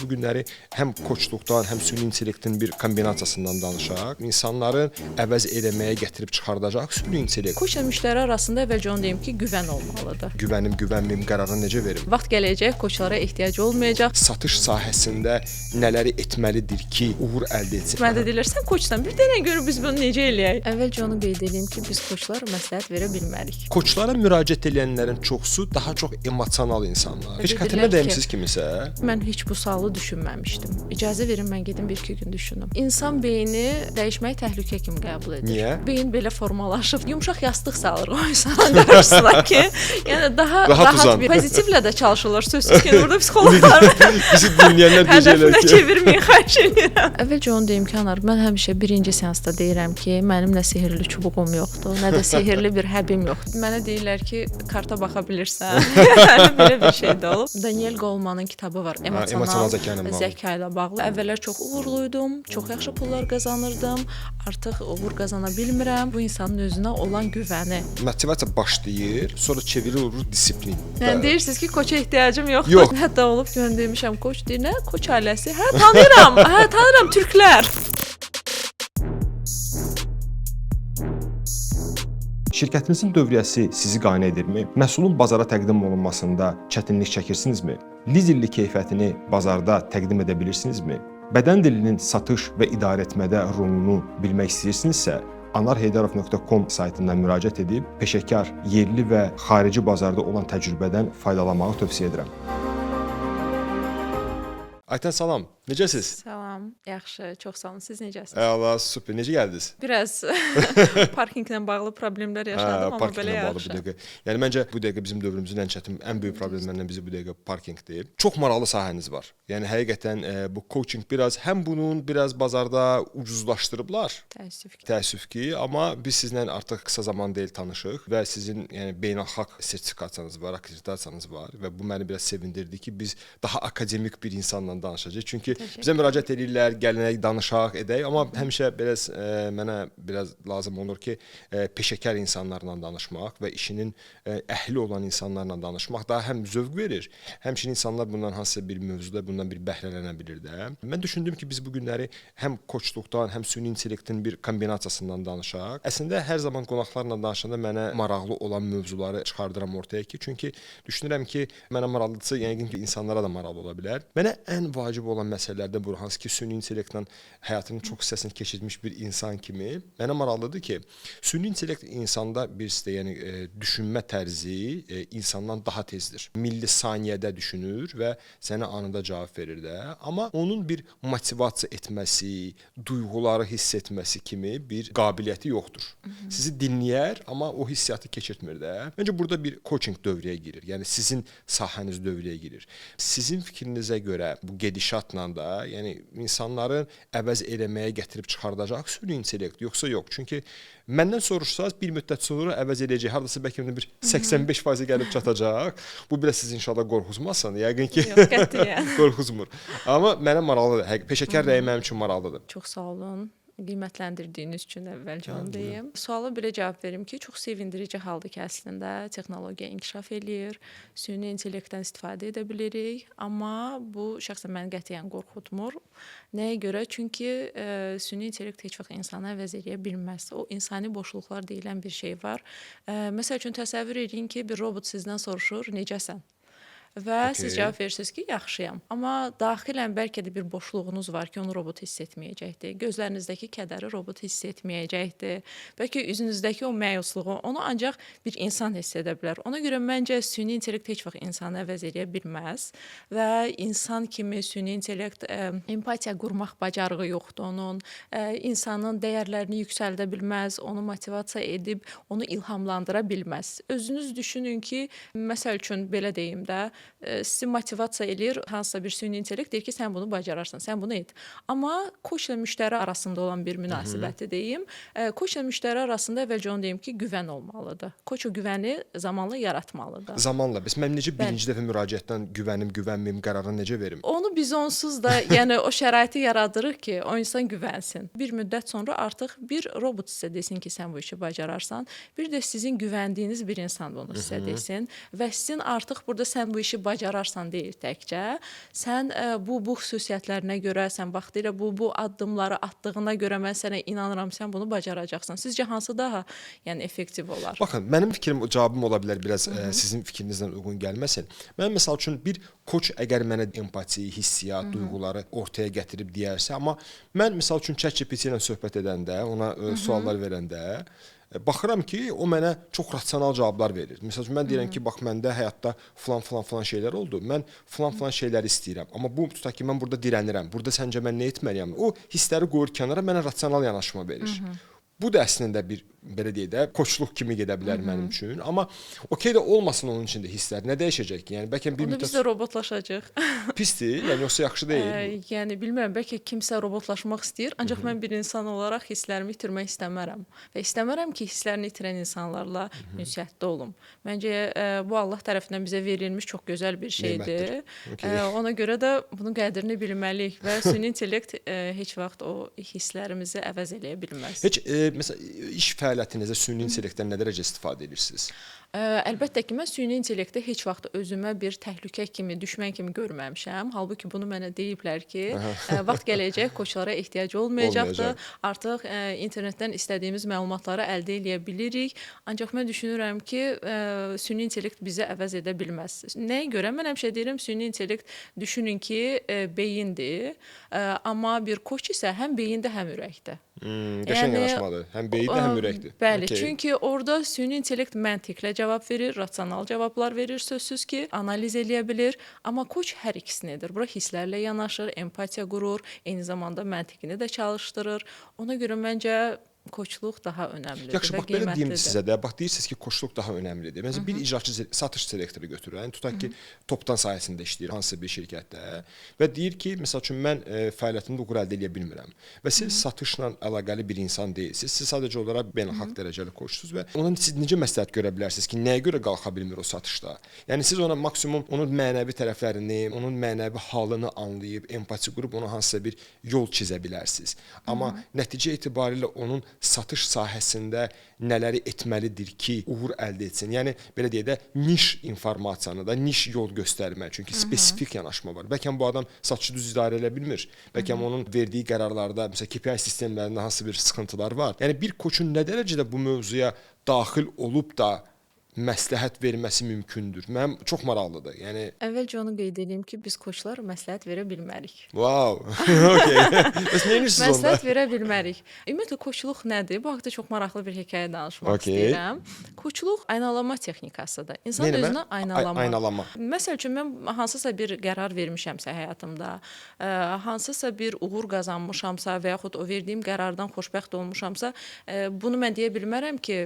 bu günləri həm koçluqdan, həm süni intellektin bir kombinasiyasından danışaq. İnsanları əvəz eləməyə gətirib çıxardacaq süni intellekt. Koçla müştəri arasında əvvəlcə onu deyim ki, güvən olmalıdır. Güvənim, güvənməyim qərarını necə verim? Vaxt gələcək, koçlara ehtiyac olmayacaq. Satış sahəsində nələri etməlidir ki, uğur əldə etsin? Mən də deyirlər, sən koçsan, bir dənə görüm biz bunu necə eləyək? Əvvəlcə onu qeyd edeyim ki, biz koçlar məsləhət verə bilmərik. Koçlara müraciət edənlərin çoxusu daha çox emosional insanlar. Heç Dedilər xətrinə ki, dəyimsiz kimisə? Mən heç bu sualı düşünməmişdim. İcazə verin mən gedim 1-2 gün düşünüm. İnsan beyni dəyişməyi təhlükə kimi qəbul edir. Niyə? Beyin belə formalaşıb, yumşaq yastıq salır o insanın qarşısına ki, yəni daha rahat bir pozitivlə də çalışırlar. Sözsüz ki, burada psixoloqlar bizi dinləyənlər deyəcəklər ki, çevirməyin, xahiş edirəm. Əvvəlcə onu deyim ki, Anar, mən həmişə birinci seansda deyirəm ki, mənim nə sehirli çubuğum yoxdur, nə də sehirli bir həbim yoxdur. Mənə deyirlər ki, karta baxa bilirsən. Belə bir şey də olub. Daniel Golemanın kitabı var, emosional zəka ilə bağlı. Əvvəllər çox uğurluydum, çox yaxşı pullar qazanırdım. Artıq uğur qazana bilmirəm. Bu insanın özünə olan güvəni. Motivasiya başlayır, sonra çevrilir disiplin. Yəni deyirsiniz ki, koça ehtiyacım yoxdur. Yox. Hətta olub ki, mən demişəm, koç deyir, nə? Koç ailəsi. Hə, tanıyıram. Hə, tanıyıram türklər. Şirkətinizin dövriyyəsi sizi qane edirmi? Məhsulun bazara təqdim olunmasında çətinlik çəkirsinizmi? Liderlik keyfiyyətini bazarda təqdim edə bilirsinizmi? Bədən dilinin satış və idarə etmədə rolunu bilmək istəyirsinizsə, anarheydarov.com saytından müraciət edib peşəkar, yerli və xarici bazarda olan təcrübədən faydalanmağı tövsiyə edirəm. Aytən salam, necəsiz? Salam, yaxşı, çox sağ olun. Siz necəsiz? Allah, super. Necə gəldiniz? Biraz parkinqlə bağlı problemlər yaşadım, amma belə yaxşı. Yəni məncə bu dəqiqə bizim dövrümüzün ən çətin, ən böyük problemlərindən biri bu dəqiqə parkinqdir. Çox maraqlı sahəniz var. Yəni həqiqətən bu coaching biraz bunun biraz bazarda ucuzlaşdırıblar. Təəssüf ki, amma biz sizlə artıq qısa zaman deyil tanışıq və sizin yəni beynəlxalq sertifikasiyanız var, akkreditasiyanız var və bu məni biraz sevindirdi ki, biz daha akademik bir insanla danışacağıq. Çünki bizə müraciət edirlər, gəlinək, danışaq, edək, amma həmişə biraz mənə biraz lazım olur ki, peşəkar insanlarla danışmaq və işinin əhli olan insanlarla danışmaq daha həm zövq verir, həmçinin insanlar bundan hansısa bir mövzuda bundan bir bəhrələnə bilir də. Mən düşündüm ki, biz bu günləri həm koçluqdan, həm süni intellektin bir kombinasiyasından danışaq. Əslində hər zaman qonaqlarla danışanda mənə maraqlı olan mövzuları çıxardıram ortaya ki, çünki düşünürəm ki, mənə maraqlıdırsa, yəqin ki, insanlara da maraqlı ola bilər. Mənə ən vacib olan məsələlərdən bu, hansı ki, süni intellektlə həyatının çox hissəsini keçirmiş bir insan kimi mənə maraqlıdır ki, süni intellekt insanda bir yəni düşünmə tərzi insandan daha tezdir. Millisaniyədə düşünür və sənə anında cavab verir də. Amma onun bir motivasiya etməsi, duyğuları hiss etməsi kimi bir qabiliyyəti yoxdur. Sizi dinləyər, amma o hissiyatı keçirtmir də. Məncə burada bir coaching dövrəyə girir. Yəni sizin sahəniz dövrəyə girir. Sizin fikrinizə görə bu gedişatla da, yəni insanları əvəz eləməyə gətirib çıxardacaq süni intellekt, yoxsa yox? Çünki məndən soruşsaz, bir müddət sonra əvəz eləyəcək, hardasa bəlkə bir 85% gəlib çatacaq. Bu biraz sizi inşallah qorxuzmasın. Yəqin ki, yox, qətiyyən. qorxuzmur. Amma mənə maraqlıdır. Peşəkar rəyi mənim üçün maraqlıdır. Çox sağ olun. Qiymətləndirdiyiniz üçün əvvəlcə onu deyim. Suala belə cavab verim ki, çox sevindirici haldır ki, əslində texnologiya inkişaf eləyir, süni intellektdən istifadə edə bilirik, amma bu şəxsən məni qətiyyən qorxutmur. Nəyə görə? Çünki süni intellekt heç vaxt insanı əvəz edə bilməz. O insani boşluqlar deyilən bir şey var. Məsəl üçün təsəvvür edin ki, bir robot sizdən soruşur, necəsən? Və siz cavab verirsiniz ki, yaxşıyam. Amma daxilən bəlkə də bir boşluğunuz var ki, onu robot hiss etməyəcəkdir. Gözlərinizdəki kədəri robot hiss etməyəcəkdir. Bəlkə üzünüzdəki o məyusluğu, onu ancaq bir insan hiss edə bilər. Ona görə məncə süni intellekt heç vaxt insanı əvəz edə bilməz və insan kimi süni intellekt empatiya qurmaq bacarığı yoxdur onun. İnsanın dəyərlərini yüksəldə bilməz, onu motivasiya edib, onu ilhamlandıra bilməz. Özünüz düşünün ki, məsəl üçün belə deyim də, sizi motivasiya eləyir hansısa bir süni intellekt, deyir ki, sən bunu bacararsan, sən bunu et. Amma koçla müştəri arasında olan bir münasibəti deyim. Koçla müştəri arasında əvvəlcə onu deyim ki, güvən olmalıdır. Koç o güvəni zamanla yaratmalıdır. Zamanla. Bəs mən necə birinci dəfə müraciətdən güvənim, güvənməyim qərarını necə verim? Onu biz onsuz da, yəni o şəraiti yaradırıq ki, o insan güvənsin. Bir müddət sonra artıq bir robot sizə desin ki, sən bu işi bacararsan, bir də sizin güvəndiyiniz bir insan bunu sizə desin və sizin artıq burada sən bu işi işi bacararsan deyil təkcə. Sən bu xüsusiyyətlərinə görə, sən vaxtilə bu addımları atdığına görə mən sənə inanıram, sən bunu bacaracaqsan. Sizcə hansı daha yəni effektiv olar? Baxın, mənim fikrim, cavabım ola bilər biraz sizin fikrinizlə uyğun gəlməsin. Mən məsəl üçün bir koç əgər mənə empati, hissiyat, duyğuları ortaya gətirib deyərsə, amma mən məsəl üçün ChatGPT ilə söhbət edəndə, ona suallar verəndə baxıram ki, o mənə çox rasional cavablar verir. Məsəl üçün mən deyirəm ki, bax məndə həyatda falan şeylər oldu. Mən falan şeyləri istəyirəm. Amma bu tutaq ki, mən burada dirənirəm. Burada səncə mən nə etməliyəm? O hissləri qoyur kənara, mənə rasional yanaşma verir. Bu da əslində bir belə deyək də koçluq kimi gedə bilər mənim üçün. Amma okey də olmasın onun üçün də hisslər. Nə dəyişəcək ki? Yəni bəlkə bir müddət biz də robotlaşacağıq. Pisdir, yəni yoxsa yaxşı deyil. Yəni bilmirəm, bəlkə kimsə robotlaşmaq istəyir, ancaq mən bir insan olaraq hisslərimi itirmək istəmərəm və istəmərəm ki, hisslərini itirən insanlarla ünsiyyətdə olum. Məncə bu Allah tərəfindən bizə verilmiş çox gözəl bir şeydir. Ona görə də bunun qədrini bilməliyik və süni intellekt heç vaxt o hisslərimizi əvəz eləyə bilməz. Heç məsələn iş fəaliyyətinizdə süni intellektdən nə dərəcə istifadə edirsiniz? Əlbəttə ki, mən süni intellektdə heç vaxt özümə bir təhlükə kimi, düşmən kimi görməmişəm. Halbuki bunu mənə deyiblər ki, vaxt gələcək, koçlara ehtiyac olmayacaqdır. Artıq internetdən istədiyimiz məlumatları əldə edə bilirik. Ancaq mən düşünürəm ki, süni intellekt bizi əvəz edə bilməz. Nəyə görə? Mən həmişə deyirəm, süni intellekt düşünün ki, beyindir. Amma bir koç isə həm beyində, həm ürəkdə. Qəşəng yanaşmadır. Həm beyində, həm ürəkdir. Bəli, çünki orada süni intellekt məntiqlə cavab verir, rasional cavablar verir, sözsüz ki, analiz eləyə bilir. Amma koç hər ikisini edir. Bura hisslərlə yanaşır, empatiya qurur, eyni zamanda məntiqini də çalışdırır. Ona görə məncə koçluq daha önəmlidir. Yaxşı, bax belə deyim sizə də. Bax deyirsiniz ki, koçluq daha önəmlidir. Məsələn, bir icraçı satış selektoru götürək. Tutaq ki, topdan sahəsində işləyir hansısa bir şirkətdə və deyir ki, məsəl üçün mən fəaliyyətimdə uğur əldə edə bilmirəm. Və siz satışla əlaqəli bir insan deyilsiniz. Siz sadəcə olaraq beynəlxalq dərəcəli koçsunuz və ona siz necə məsləhət görə bilərsiniz ki, nəyə görə qalxa bilmir o satışda? Yəni siz ona maksimum onun mənəvi tərəflərini, onun mənəvi halını anlayıb, empati qurub ona hansısa bir yol çizə bilərsiniz. Amma nəticə etibarilə onun satış sahəsində nələri etməlidir ki, uğur əldə etsin. Yəni belə deyək də niş informasiyanı da, niş yol göstərmək. Çünki spesifik yanaşma var. Bəlkə bu adam satışı düz idarə edə bilmir. Bəlkə onun verdiyi qərarlarda, məsələn, KPI sistemlərində hansı bir sıxıntılar var. Yəni bir koçun nə dərəcədə bu mövzuya daxil olub da məsləhət verməsi mümkündür. Mənim çox maraqlıdır. Yəni əvvəlcə onu qeyd edeyim ki, biz koçlar məsləhət verə bilmərik. Wow. Okay. Bəs nə edirsiniz onda? Məsləhət verə bilmərik. Ümumiyyətlə koçluq nədir? Bu haqqda çox maraqlı bir hekayə danışmaq istəyirəm. Koçluq aynalama texnikasıdır. İnsan özünə aynalama. Məsəl üçün mən hansısa bir qərar vermişəmsə həyatımda, hansısa bir uğur qazanmışamsa və yaxud o verdiyim qərardan xoşbəxt olmuşamsa, bunu mən deyə bilmərəm ki,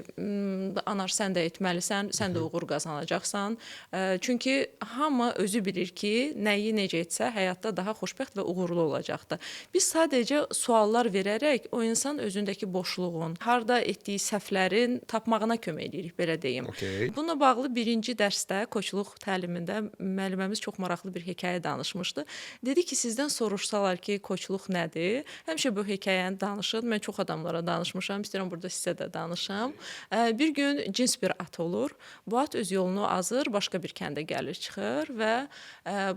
Anar sən də etməlisən, sən də uğur qazanacaqsan. Çünki hamı özü bilir ki, nəyi necə etsə həyatda daha xoşbəxt və uğurlu olacaqdır. Biz sadəcə suallar verərək o insan özündəki boşluğun, harda etdiyi səhvlərin tapmağına kömək edirik, belə deyim. Bununla bağlı birinci dərsdə, koçluq təlimində müəlliməmiz çox maraqlı bir hekayə danışmışdı. Dedi ki, sizdən soruşsalar ki, koçluq nədir? Həmişə bu hekayəni danışın. Mən çox adamlara danışmışam, istəyirəm burada sizə də danışam. Bir gün cins bir at olur. Bu at öz yolunu azır, başqa bir kəndə gəlir, çıxır və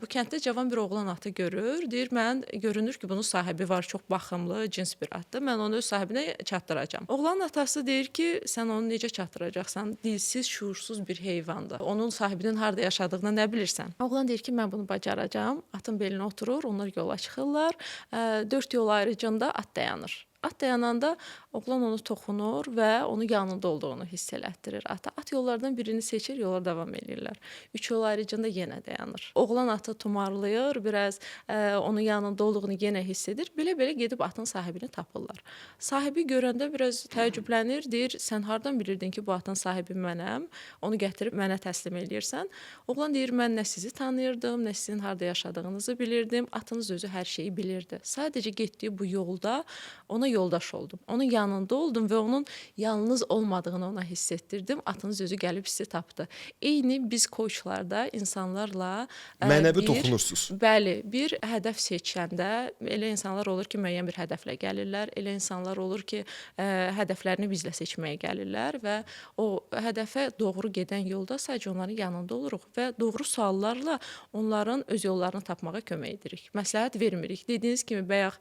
bu kənddə cavan bir oğlan atı görür. Deyir, mən görünür ki, bunun sahibi var, çox baxımlı, cins bir atdır. Mən onu öz sahibinə çatdıracağam. Oğlanın atası deyir ki, sən onu necə çatdıracaqsan? Dilsiz, şuursuz bir heyvandır. Onun sahibinin harada yaşadığını nə bilirsən? Oğlan deyir ki, mən bunu bacaracağam. Atın belinə oturur, onlar yola çıxırlar. 4 yol ayrıcında at dayanır. At dayananda oğlan onu toxunur və onun yanında olduğunu hiss elətdirir ata. At yollardan birini seçir, yola davam edirlər. 3 yol ayrıcında yenə dayanır. Oğlan atı tumarlayır, biraz onun yanında olduğunu yenə hiss edir. Belə-belə gedib atın sahibini tapırlar. Sahibi görəndə biraz təəccüblənir, deyir, sən hardan bilirdin ki, bu atın sahibi mənəm? Onu gətirib mənə təslim eləyirsən. Oğlan deyir, mən nə sizi tanıyırdım, nə sizin harda yaşadığınızı bilirdim. Atınız özü hər şeyi bilirdi. Sadəcə getdiyi bu yolda ona yoldaş oldum. Onun yanında oldum və onun yalnız olmadığını ona hiss etdirdim. Atınız özü gəlib sizi tapdı. Eyni biz koçlarda insanlarla Mənəvi toxunursunuz. Bəli, bir hədəf seçəndə elə insanlar olur ki, müəyyən bir hədəflə gəlirlər. Elə insanlar olur ki, hədəflərini bizlə seçməyə gəlirlər və o hədəfə doğru gedən yolda sadəcə onların yanında oluruq və doğru suallarla onların öz yollarını tapmağa kömək edirik. Məsləhət vermirik. Dediyiniz kimi bayaq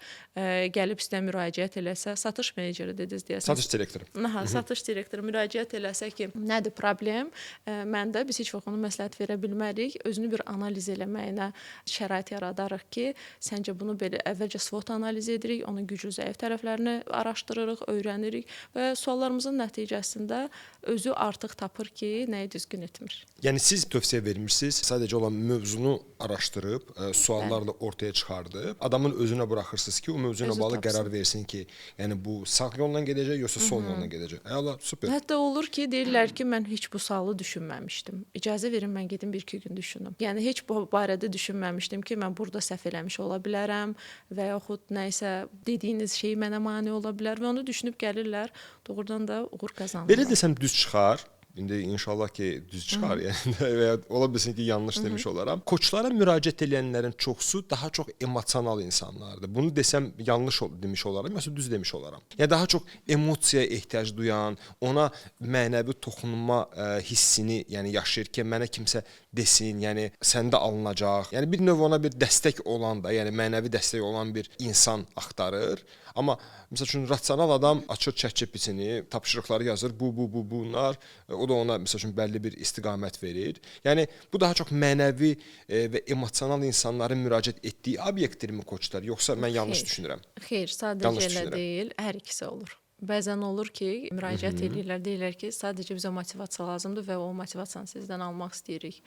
gəlib sizə müraciət eləsə, satış meneceri dediniz deyəsən. Satış direktoru. Satış direktoru müraciət eləsə ki, nədir problem? Məndə biz heç vaxt ona məsləhət verə bilmərik. Özünü bir analiz eləməyinə şərait yaradarıq ki, səncə bunu belə əvvəlcə SWOT analizi edirik, onun güclü zəif tərəflərini araşdırırıq, öyrənirik və suallarımızın nəticəsində özü artıq tapır ki, nəyi düzgün etmir. Yəni siz tövsiyə vermirsiniz, sadəcə olan mövzunu araşdırıb, suallarla ortaya çıxardıb, adamın özünə buraxırsınız ki, o mövzu ilə bağlı qərar versin ki, yəni bu sağ yolla gedəcək yoxsa sol yolla gedəcək. Əla, super. Hətta olur ki, deyirlər ki, mən heç bu sualı düşünməmişdim. İcazə verin mən gedim 1-2 gün düşünüm. Yəni heç bu barədə düşünməmişdim ki, mən burada səhv eləmiş ola bilərəm və yaxud nəyisə dediyiniz şey mənə mane ola bilər və onu düşünüb gəlirlər, doğrudan da uğur qazanırlar. Belə desəm düz çıxar. İndi inşallah ki düz çıxar yəni və ya ola bilsin ki yanlış demiş olaram. Koçlara müraciət edənlərin çoxusu daha çox emosional insanlardır. Bunu desəm yanlış demiş olaram, yoxsa düz demiş olaram. Yəni daha çox emosiyaya ehtiyac duyan, ona mənəvi toxunma hissini, yəni yaşayır ki, mənə kimsə desin, yəni səndə alınacaq. Yəni bir növ ona bir dəstək olan da, yəni mənəvi dəstək olan bir insan axtarır. Amma məsəl üçün rasional adam açır ChatGPT-ni, tapşırıqları yazır, bunlar, o da ona məsəl üçün bəlli bir istiqamət verir. Yəni bu daha çox mənəvi və emosional insanların müraciət etdiyi obyektdirmi koçlar, yoxsa mən yanlış düşünürəm? Xeyr, sadəcə elə deyil, hər ikisi olur. Bəzən olur ki, müraciət edirlər, deyirlər ki, sadəcə bizə motivasiya lazımdır və o motivasiyanı sizdən almaq istəyirik.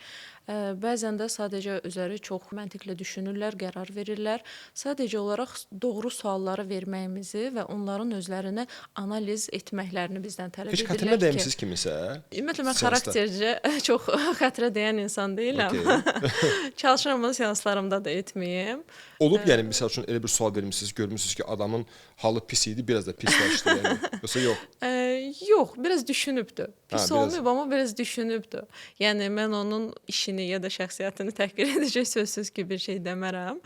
Bəzən də sadəcə özləri çox məntiqlə düşünürlər, qərar verirlər. Sadəcə olaraq doğru sualları verməyimizi və onların özlərini analiz etməklərini bizdən tələb edirlər ki... Heç xətrinə dəymişsiniz kimisə? Ümumiyyətlə, mən xaraktercə çox xətrə dəyən insan deyiləm. Çalışıram bunu seanslarımda da etməyim. Olub, yəni, misal üçün elə bir sual vermişsiniz, görmüşsünüz ki, adamın halı pis idi, biraz da pisləşdi, yəni, yoxsa yox? Yox, biraz düşünübdü. Pis olmayıb, amma biraz düşünübdü. Yəni, mən onun işini ya da şəxsiyyətini təhqir edəcək sözsüz ki, bir şey demərəm.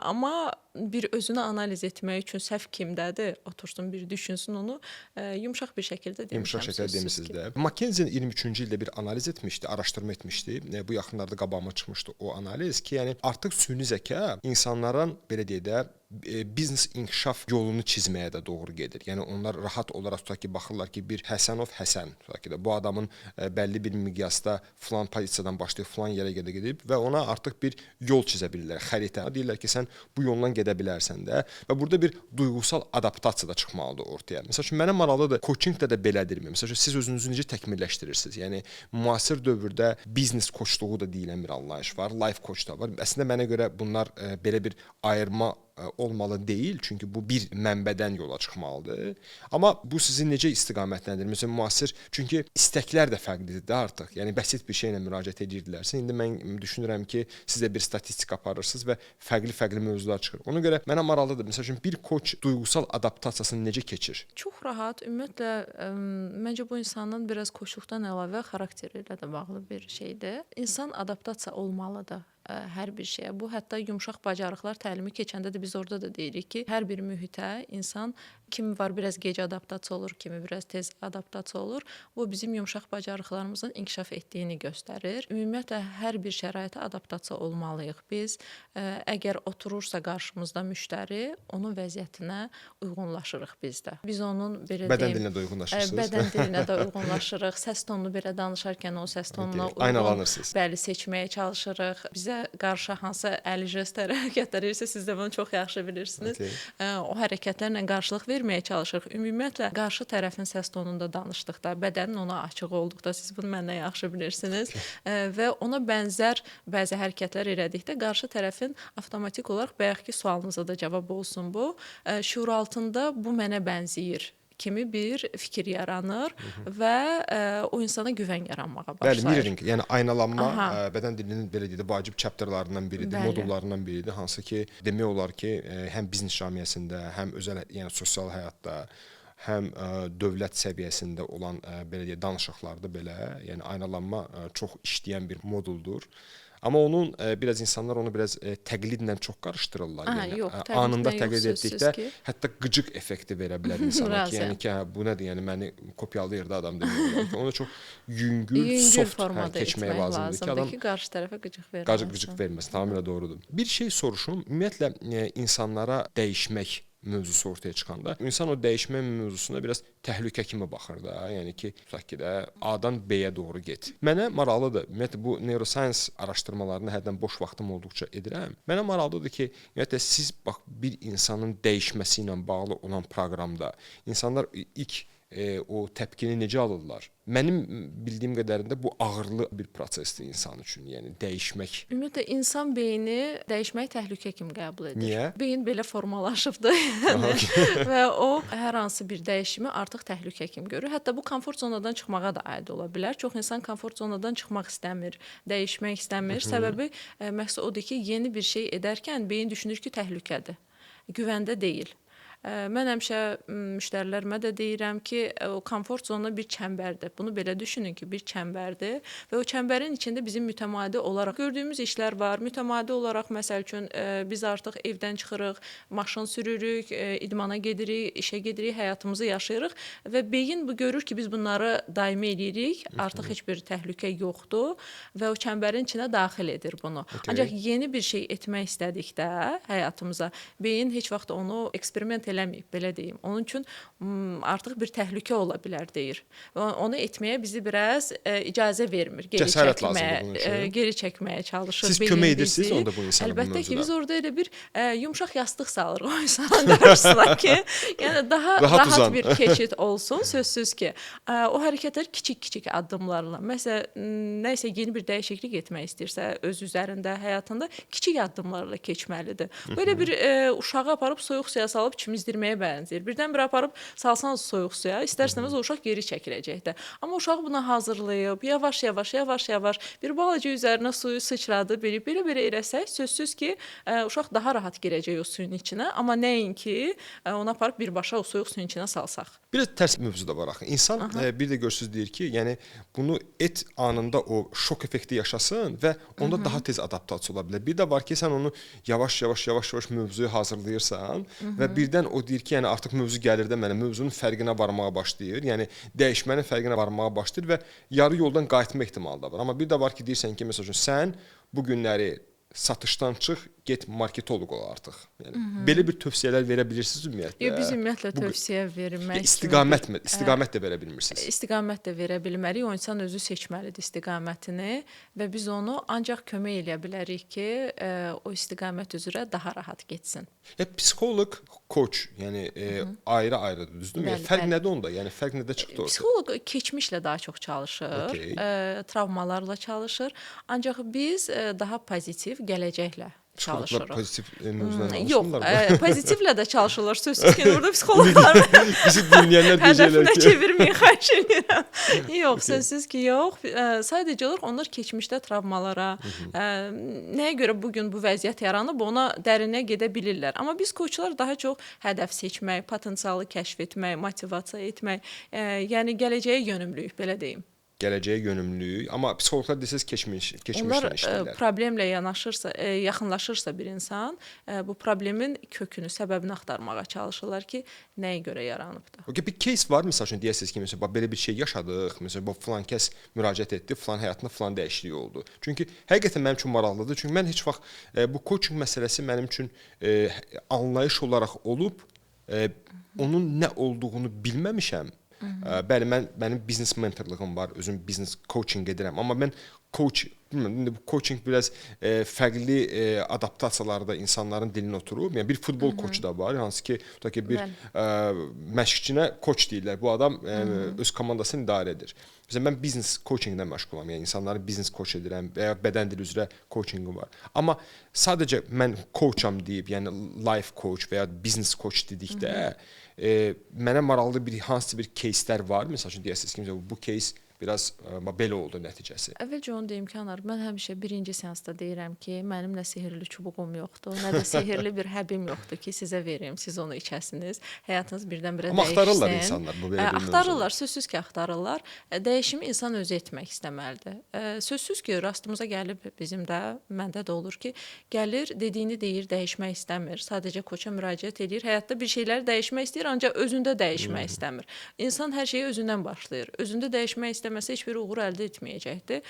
Amma bir özünü analiz etmək üçün səhv kimdədir, otursun bir düşünsün onu, yumşaq bir şəkildə demişəm. Yumşaq şəkildə demişsiniz də. McKinsey 23-cü ildə bir analiz etmişdi, araşdırma etmişdi. Bu yaxınlarda qabağıma çıxmışdı o analiz ki, yəni artıq süni zəka insanların, belə deyək də, biznes inkişaf yolunu çizməyə də doğru gedir. Yəni onlar rahat olaraq tutaq ki, baxırlar ki, bir Həsənov Həsən, tutaq ki, bu adamın bəlli bir miqyasda filan pozisiyadan başlayıb filan yerə gedib və ona artıq bir yol çizə bilirlər, xəritə. Deyirlər ki, sən bu yolla gedə bilərsən də və burada bir duyğusal adaptasiya da çıxmalıdır ortaya. Məsəl üçün mənə maraqlıdır, coachingdə də belədirmi? Məsəl üçün siz özünüzü necə təkmilləşdirirsiniz? Yəni müasir dövrdə biznes koçluğu da deyilən bir anlayış var, life coach da var. Əslində mənə görə bunlar belə bir ayırma olmalı deyil, çünki bu bir mənbədən yola çıxmalıdır. Amma bu sizin necə istiqamətləndirir? Məsələn, müasir, çünki istəklər də fərqlidir də artıq. Yəni bəsit bir şeylə müraciət edirdilərsə, indi mən düşünürəm ki, siz də bir statistika aparırsınız və fərqli mövzular çıxır. Ona görə mənə maraqlıdır. Məsəl üçün bir koç duyğusal adaptasiyasını necə keçir? Çox rahat. Ümumiyyətlə, məncə bu insanın biraz koçluqdan əlavə xarakteri ilə də bağlı bir şeydir. İnsan adaptasiya olmalıdır hər bir şeyə. Bu hətta yumşaq bacarıqlar təlimi keçəndə də biz orada da deyirik ki, hər bir mühitə insan kimi var biraz gec adaptasiya olur, kimi biraz tez adaptasiya olur. Bu bizim yumşaq bacarıqlarımızın inkişaf etdiyini göstərir. Ümumiyyətlə hər bir şəraitə adaptasiya olmalıyıq. Biz əgər oturursa qarşımızda müştəri, onun vəziyyətinə uyğunlaşırıq biz də. Biz onun belə bədən dilinə də uyğunlaşırsınız. Bədən dilinə də uyğunlaşırıq. Səs tonunu belə danışarkən o səs tonuna uyğun bəli seçməyə çalışırıq. Bizə qarşı hansı əli jest hərəkətlər edirsə, siz də bunu çox yaxşı bilirsiniz. O hərəkətlərlə qarşılıq verməyə çalışırıq. Ümumiyyətlə, qarşı tərəfin səs tonunda danışdıqda, bədənin ona açıq olduqda, siz bunu məndən yaxşı bilirsiniz və ona bənzər bəzi hərəkətlər elədikdə, qarşı tərəfin avtomatik olaraq bayaqki sualınıza da cavab olsun bu, şuur altında bu mənə bənzəyir kimi bir fikir yaranır və o insana güvən yaranmağa Bəli, başlayır. mirroring, yəni aynalanma Aha. bədən dilinin belə deyək də vacib chapterlarından biridir, Bəli. modullarından biridir, hansı ki, demək olar ki, həm biznes cəmiyyətində, həm özəl, yəni sosial həyatda, həm dövlət səviyyəsində olan belə deyək danışıqlarda belə, yəni aynalanma çox işləyən bir moduldur. Amma onun biraz insanlar onu biraz təqlidlə çox qarışdırırlar. Yəni yox, anında təqlidlə təqlid yox, etdikdə sözsüz ki. hətta qıcıq effekti verə bilər insana ki, yəni ki, bu nədir? Yəni məni kopyalayır da adam demək olar ki, ona çox yüngül, soft formada keçmək etmək lazımdır ki, adam ki, qarşı tərəfə qıcıq verməsin. qıcıq verməsin. Tamamilə doğrudur. Bir şey soruşum, ümumiyyətlə insanlara dəyişmək mövzusu ortaya çıxanda insan o dəyişmə mövzusuna biraz təhlükə kimi baxır da. Yəni ki, tutaq ki də A-dan B-yə doğru get. Mənə maraqlıdır. Ümumiyyətlə bu neuroscience araşdırmalarını hərdən boş vaxtım olduqca edirəm. Mənə maraqlıdır ki, ümumiyyətlə siz bax bir insanın dəyişməsi ilə bağlı olan proqramda insanlar ilk o təpkini necə alırlar? Mənim bildiyim qədərində bu ağırlı bir prosesdir insan üçün, yəni dəyişmək. Ümumiyyətlə insan beyni dəyişməyi təhlükə kimi qəbul edir. Niyə? Beyin belə formalaşıbdır. Yəni və o hər hansı bir dəyişimi artıq təhlükə kimi görür. Hətta bu komfort zonadan çıxmağa da aid ola bilər. Çox insan komfort zonadan çıxmaq istəmir, dəyişmək istəmir. Səbəbi məhz odur ki, yeni bir şey edərkən beyin düşünür ki, təhlükədir. Güvəndə deyil. Mən həmişə müştərilərimə də deyirəm ki, o komfort zonu bir çəmbərdir. Bunu belə düşünün ki, bir çəmbərdir və o çəmbərin içində bizim mütəmadi olaraq gördüyümüz işlər var. Mütəmadi olaraq məsəl üçün biz artıq evdən çıxırıq, maşın sürürük, idmana gedirik, işə gedirik, həyatımızı yaşayırıq və beyin bu görür ki, biz bunları daimi eləyirik, artıq heç bir təhlükə yoxdur və o çəmbərin içinə daxil edir bunu. Ancaq yeni bir şey etmək istədikdə həyatımıza beyin heç vaxt onu eksperiment eləməyib, belə deyim. Onun üçün artıq bir təhlükə ola bilər deyir. Onu etməyə bizi biraz icazə vermir. Geri çəkməyə çalışır. Siz kömək edirsiniz onda bu insana bu mövzuda? Əlbəttə ki, biz orada elə bir yumşaq yastıq salırıq o insanın qarşısına ki, yəni daha rahat bir keçid olsun. Sözsüz ki, o hərəkətlər kiçik-kiçik addımlarla. Məsələn, nəsə yeni bir dəyişiklik etmək istəyirsə öz üzərində, həyatında kiçik addımlarla keçməlidir. Belə bir uşağı aparıb soyuq suya salıb çimizdirməyə bənzəyir. Birdən-birə aparıb salsanız soyuq suya, istərsəniz o uşaq geri çəkiləcəkdir. Amma uşaq buna hazırlayıb, yavaş-yavaş bir balaca üzərinə suyu sıçradı, belə eləsək, sözsüz ki, uşaq daha rahat girəcək o suyun içinə, amma nəinki onu aparıb birbaşa o soyuq suyun içinə salsaq. Biraz tərs mövzu da var axı. İnsan bir də görürsüz deyir ki, yəni bunu et anında o şok effekti yaşasın və onda daha tez adaptasiya ola bilər. Bir də var ki, sən onu yavaş-yavaş mövzuyu hazırlayırsan və birdən o deyir ki, yəni artıq mövzu gəlir də mənə, mövzunun fərqinə varmağa başlayır. Yəni dəyişmənin fərqinə varmağa başlayır və yarı yoldan qayıtma ehtimalı da var. Amma bir də var ki, deyirsən ki, məsəl üçün sən bu günləri satışdan çıx, get marketoloq ol artıq. Yəni belə bir tövsiyələr verə bilirsiniz ümumiyyətlə? Yox, biz ümumiyyətlə tövsiyə vermək. İstiqamət də verə bilmirsiniz. İstiqamət də verə bilmərik. O insan özü seçməlidir istiqamətini və biz onu ancaq kömək eləyə bilərik ki, o istiqamət üzrə daha rahat getsin. Psixoloq, coach, yəni ayrı-ayrıdır, düzdürmü? Fərq nədir onda? Yəni fərq nədə çıxdı orada? Psixoloq keçmişlə daha çox çalışır, travmalarla çalışır. Ancaq biz daha pozitiv gələcəklə çalışırıq. Pozitiv mövzularla danışırlar mı? Yox, pozitivlə də çalışırlar. Sözsüz ki, orada psixoloqlar bizi dinləyənlər deyəcəklər ki, hədəfinə çevirməyin, xahiş edirəm. Yox, sözsüz ki, yox. Sadəcə olaraq onlar keçmişdə travmalara, nəyə görə bu gün bu vəziyyət yaranıb, ona dərinə gedə bilirlər. Amma biz koçlar daha çox hədəf seçmək, potensialı kəşf etmək, motivasiya etmək, yəni gələcəyə yönümlüyük, belə deyim. Gələcəyə yönümlülük, amma psixoloqlar desəz keçmişdən işləyirlər. Onlar problemlə yaxınlaşırsa bir insan, bu problemin kökünü, səbəbini axtarmağa çalışırlar ki, nəyə görə yaranıbdır. Bir case var, məsəl üçün deyəsiniz ki, məsələn, belə bir şey yaşadıq, məsələn, filan kəs müraciət etdi, filan həyatında filan dəyişiklik oldu. Çünki həqiqətən mənim üçün maraqlıdır. Çünki mən heç vaxt bu coaching məsələsi mənim üçün anlayış olaraq olub, onun nə olduğunu bilməmişəm. Bəli, mənim biznes mentorluğum var, özüm biznes coaching edirəm, amma mən coach, bilmirəm, indi bu coaching biraz fərqli adaptasiyalarda insanların dilinə oturub. Yəni bir futbol koçu da var, hansı ki, tutaq ki bir məşqçinə koç deyirlər. Bu adam öz komandasını idarə edir. Məsələn, mən biznes coachinglə məşğulam. Yəni insanları biznes coach edirəm və ya bədən dili üzrə coachingim var. Amma sadəcə mən coacham deyib, yəni life coach və ya business coach dedikdə mənə maraqlı bir hansısa bir кейslər var. Məsəl üçün deyəsiniz ki, bu кейs biraz belə oldu nəticəsi. Əvvəlcə onu deyim ki, Anar, mən həmişə birinci seansda deyirəm ki, mənim nə sehirli çubuğum yoxdur, nə də sehirli bir həbim yoxdur ki, sizə verim, siz onu içəsiniz, həyatınız birdən-birə dəyişsin. Amma axtarırlar insanlar bu belə bir mövzu. Axtarırlar, sözsüz ki, axtarırlar. Dəyişimi insan özü etmək istəməlidir. Sözsüz ki, rastımıza gəlib bizim də, məndə də olur ki, gəlir, dediyini deyir, dəyişmək istəmir. Sadəcə koça müraciət edir, həyatda bir şeyləri dəyişmək istəyir, ancaq özündə dəyişmək istəmir. İnsan hər şeyi özündən başlayır. Özündə dəyişmək istəməsə heç bir uğur əldə etməyəcəkdir.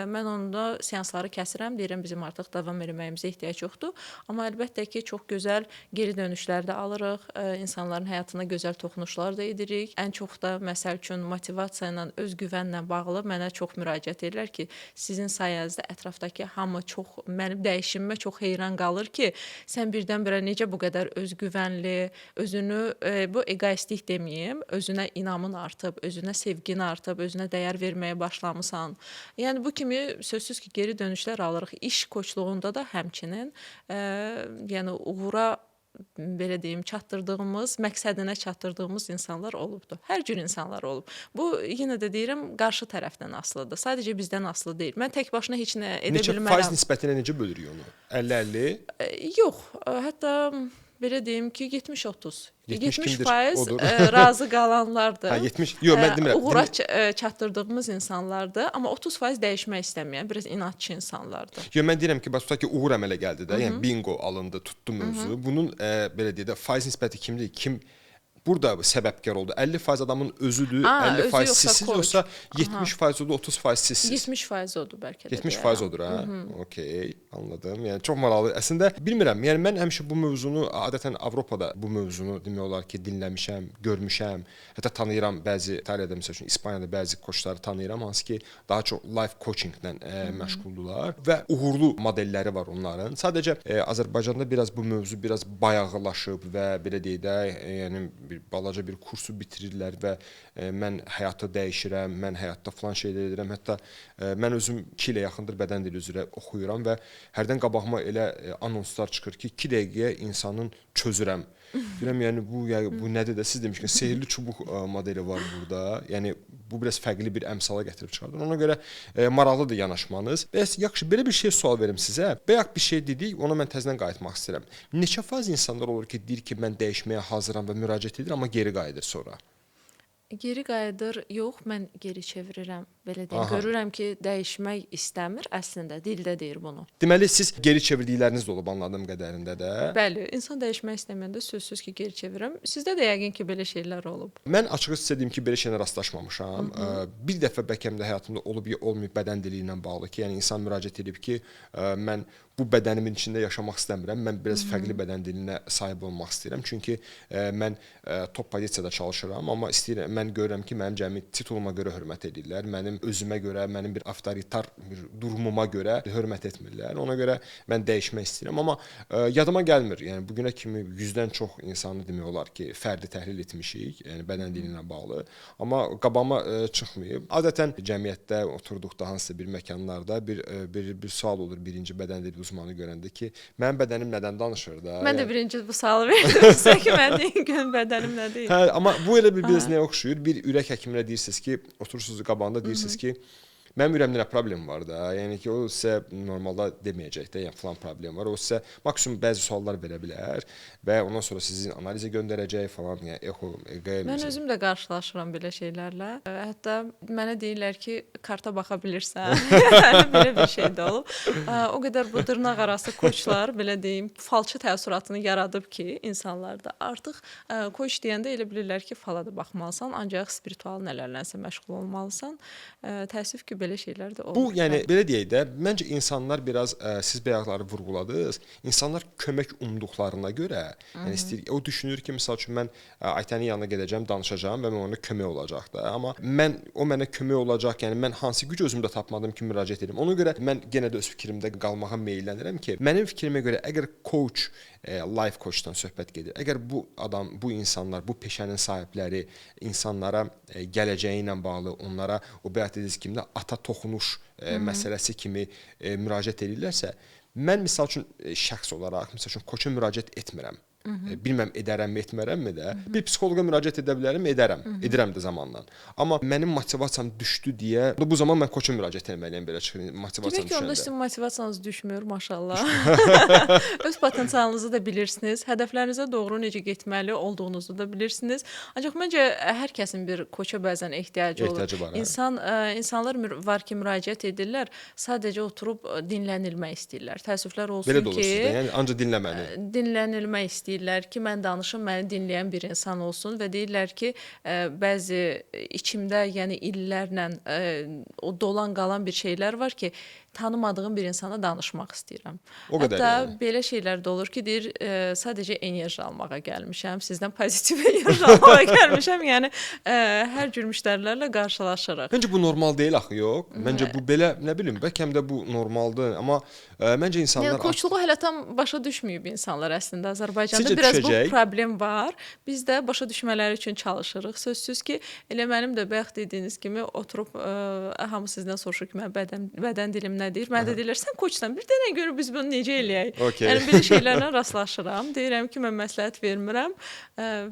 Mən onda seansları kəsirəm, deyirəm bizim artıq davam etməyimizə ehtiyac yoxdur. Amma əlbəttə ki, çox gözəl geri dönüşlər də alırıq. İnsanların həyatına gözəl toxunuşlar da edirik. Ən çox da məsəl üçün motivasiya ilə, özgüvənlə bağlı mənə çox müraciət edirlər ki, sizin sayənizdə ətrafdakı hamı çox mənim dəyişimimə çox heyran qalır ki, sən birdən-birə necə bu qədər özgüvənli, özünü bu egoistik deməyim, özünə inamın artıb, özünə sevgin artıb, özünə dəyər verməyə başlamısan. Yəni bu kimi sözsüz ki, geri dönüşlər alırıq. İş koçluğunda da həmçinin, yəni uğura belə deyim, çatdırdığımız, məqsədinə çatdırdığımız insanlar olubdur. Hər cür insanlar olub. Bu yenə də deyirəm, qarşı tərəfdən asılıdır. Sadəcə bizdən asılı deyil. Mən tək başına heç nə edə bilmərəm. Neçə faiz nisbəti ilə necə bölürük onu? 50-50? Yox, hətta belə deyim ki, 70-30. 70% razı qalanlardır. 70. Yox, mən demirəm. Uğura çatdırdığımız insanlardır, amma 30% dəyişmək istəməyən, biraz inadçı insanlardır. Yox, mən deyirəm ki, tutaq ki, uğur əmələ gəldi də, yəni bingo alındı, tutdu mövzu. Bunun belə deyək də faiz nisbəti kimdir? Kim burada səbəbkar oldu? 50% adamın özüdür, 50% sizsiz, yoxsa 70% odur, 30% sizsiz? 70% odur bəlkə də. 70% odur, hə? Okey, anladım. Yəni çox maraqlı. Əslində bilmirəm. Yəni mən həmişə bu mövzunu adətən Avropada bu mövzunu demək olar ki, dinləmişəm, görmüşəm. Hətta tanıyıram bəzi İtaliyada məsəl üçün İspaniyada bəzi koçları tanıyıram, hansı ki, daha çox life coachinglə məşğuldurlar və uğurlu modelləri var onların. Sadəcə Azərbaycanda biraz bu mövzu biraz bayağılaşıb və belə deyək də, yəni bir balaca bir kursu bitirirlər və mən həyatı dəyişirəm, mən həyatda falan şeylər edirəm. Hətta mən özüm 2 ilə yaxındır bədən dili üzrə oxuyuram və hərdən qabağıma elə anonslar çıxır ki, 2 dəqiqəyə insanın çözürəm. Deyirəm, yəni bu nədir də siz demişkən sehirli çubuq modeli var burada. Yəni bu biraz fərqli bir əmsala gətirib çıxardır. Ona görə maraqlıdır yanaşmanız. Bəs yaxşı, belə bir şey sual verim sizə. Bayaq bir şey dedik, ona mən təzədən qayıtmaq istəyirəm. Neçə faiz insanlar olur ki, deyir ki, mən dəyişməyə hazıram və müraciət edir, amma geri qayıdır sonra? Geri qayıdır, yox, mən geri çevirirəm, belə deyim. Görürəm ki, dəyişmək istəmir, əslində dildə deyir bunu. Deməli, siz geri çevirdikləriniz də olub anladığım qədərində də. Bəli, insan dəyişmək istəməyəndə sözsüz ki, geri çevirirəm. Sizdə də yəqin ki, belə şeylər olub. Mən açığı sizə deyim ki, belə şeylə rastlaşmamışam. Bir dəfə bəlkə də həyatımda olub ya olmayıb bədən dili ilə bağlı ki, yəni insan müraciət edib ki, mən bu bədənimin içində yaşamaq istəmirəm. Mən biraz fərqli bədən dilinə sahib olmaq istəyirəm. Çünki mən top pozisiyada çalışıram, amma istəyirəm, mən görürəm ki, mənim cəmi tituluma görə hörmət edirlər. Mənim özümə görə, mənim bir avtoritar bir durumuma görə hörmət etmirlər. Ona görə mən dəyişmək istəyirəm, amma yadıma gəlmir. Yəni bu günə kimi 100-dən çox insanı demək olar ki, fərdi təhlil etmişik, yəni bədən dili ilə bağlı. Amma qabağıma çıxmayıb. Adətən cəmiyyətdə oturduqda hansısa bir məkanlarda bir sual olur birinci bədən dili uzmanı görəndə ki, mənim bədənim nədən danışır da? Mən də birinci bu sualı verdim sizə ki, mənim gün bədənim nə deyil. Hə, amma bu elə biraz nəyə oxşuyur? Bir ürək həkiminə deyirsiniz ki, oturursunuz qabağında deyirsiniz ki, mənim ürəyimdə nə problem var da? Yəni ki, o sizə normalda deməyəcək də, yəni falan problem var. O sizə maksimum bəzi suallar verə bilər və ondan sonra sizin analizə göndərəcək falan, yəni echo, EQ. Mən özüm də qarşılaşıram belə şeylərlə. Hətta mənə deyirlər ki, karta baxa bilirsən. Belə bir şey də olub. O qədər bu dırnaq arası koçlar, belə deyim, falçı təəssüratını yaradıb ki, insanlarda artıq koç deyəndə elə bilirlər ki, fala da baxmalısan, ancaq spiritual nələrlənsə məşğul olmalısan. Təəssüf ki, belə şeylər də olur. Bu, yəni belə deyək də, məncə insanlar biraz siz bayaqları vurğuladınız. İnsanlar kömək umduqlarına görə, yəni istəyir, o düşünür ki, məsəl üçün mən Aytənin yanına gedəcəm, danışacağam və mən ona kömək olacaq da. Amma o mənə kömək olacaq, yəni mən hansı güc özümdə tapmadım ki, müraciət edim. Ona görə mən yenə də öz fikrimdə qalmağa meylənirəm ki, mənim fikrimə görə əgər coach, life coachdan söhbət gedir. Əgər bu adam, bu insanlar, bu peşənin sahibləri insanlara gələcəyi ilə bağlı, onlara o bayaq dediyiniz kimi də ata toxunuş məsələsi kimi müraciət edirlərsə, mən misal üçün şəxs olaraq, misal üçün koça müraciət etmirəm. Bilməm edərəmmi, etmərəmmi də. Bir psixoloqa müraciət edə bilərəm, edərəm. Edirəm də zamanla. Amma mənim motivasiyam düşdü deyə, bu zaman mən koça müraciət etməliyəm belə çıxır, motivasiyam düşəndə. Demək ki, onda sizin motivasiyanız düşmür, maşallah. Öz potensialınızı da bilirsiniz, hədəflərinizə doğru necə getməli olduğunuzu da bilirsiniz. Ancaq məncə hər kəsin bir koça bəzən ehtiyacı olur. Ehtiyacı var, İnsanlar var ki, müraciət edirlər, sadəcə oturub dinlənilmək istəyirlər. Təəssüflər olsun belə də olur ki, sizdə, yəni ancaq dinləməni. Dinlənilmək istəyirlər ki, mən danışım, məni dinləyən bir insan olsun və deyirlər ki, bəzi içimdə, yəni illərlə o dolan qalan bir şeylər var ki, tanımadığım bir insana danışmaq istəyirəm. O qədər. Hətta Yəni. belə şeylər də olur ki, deyir, sadəcə enerji almağa gəlmişəm, sizdən pozitiv enerji almağa gəlmişəm. Yəni hər cür müştərilərlə qarşılaşırıq. Məncə bu normal deyil axı, yox. Məncə bu belə, nə bilim, bəlkə də bu normaldır, amma məncə insanlar koçluğu hələ tam başa düşməyib insanlar əslində. Azərbaycanda Sizcə biraz düşəcək? bu problem var. Biz də başa düşmələri üçün çalışırıq. Sözsüz ki, elə mənim də bayaq dediyiniz kimi oturub hamı sizdən soruşur ki, mənim bədən dilim nədir? Mən də deyirlər, sən koçsan, bir dənə görə biz bunu necə eləyək? Okay. Yəni belə şeylərlə rastlaşıram. Deyirəm ki, mən məsləhət vermirəm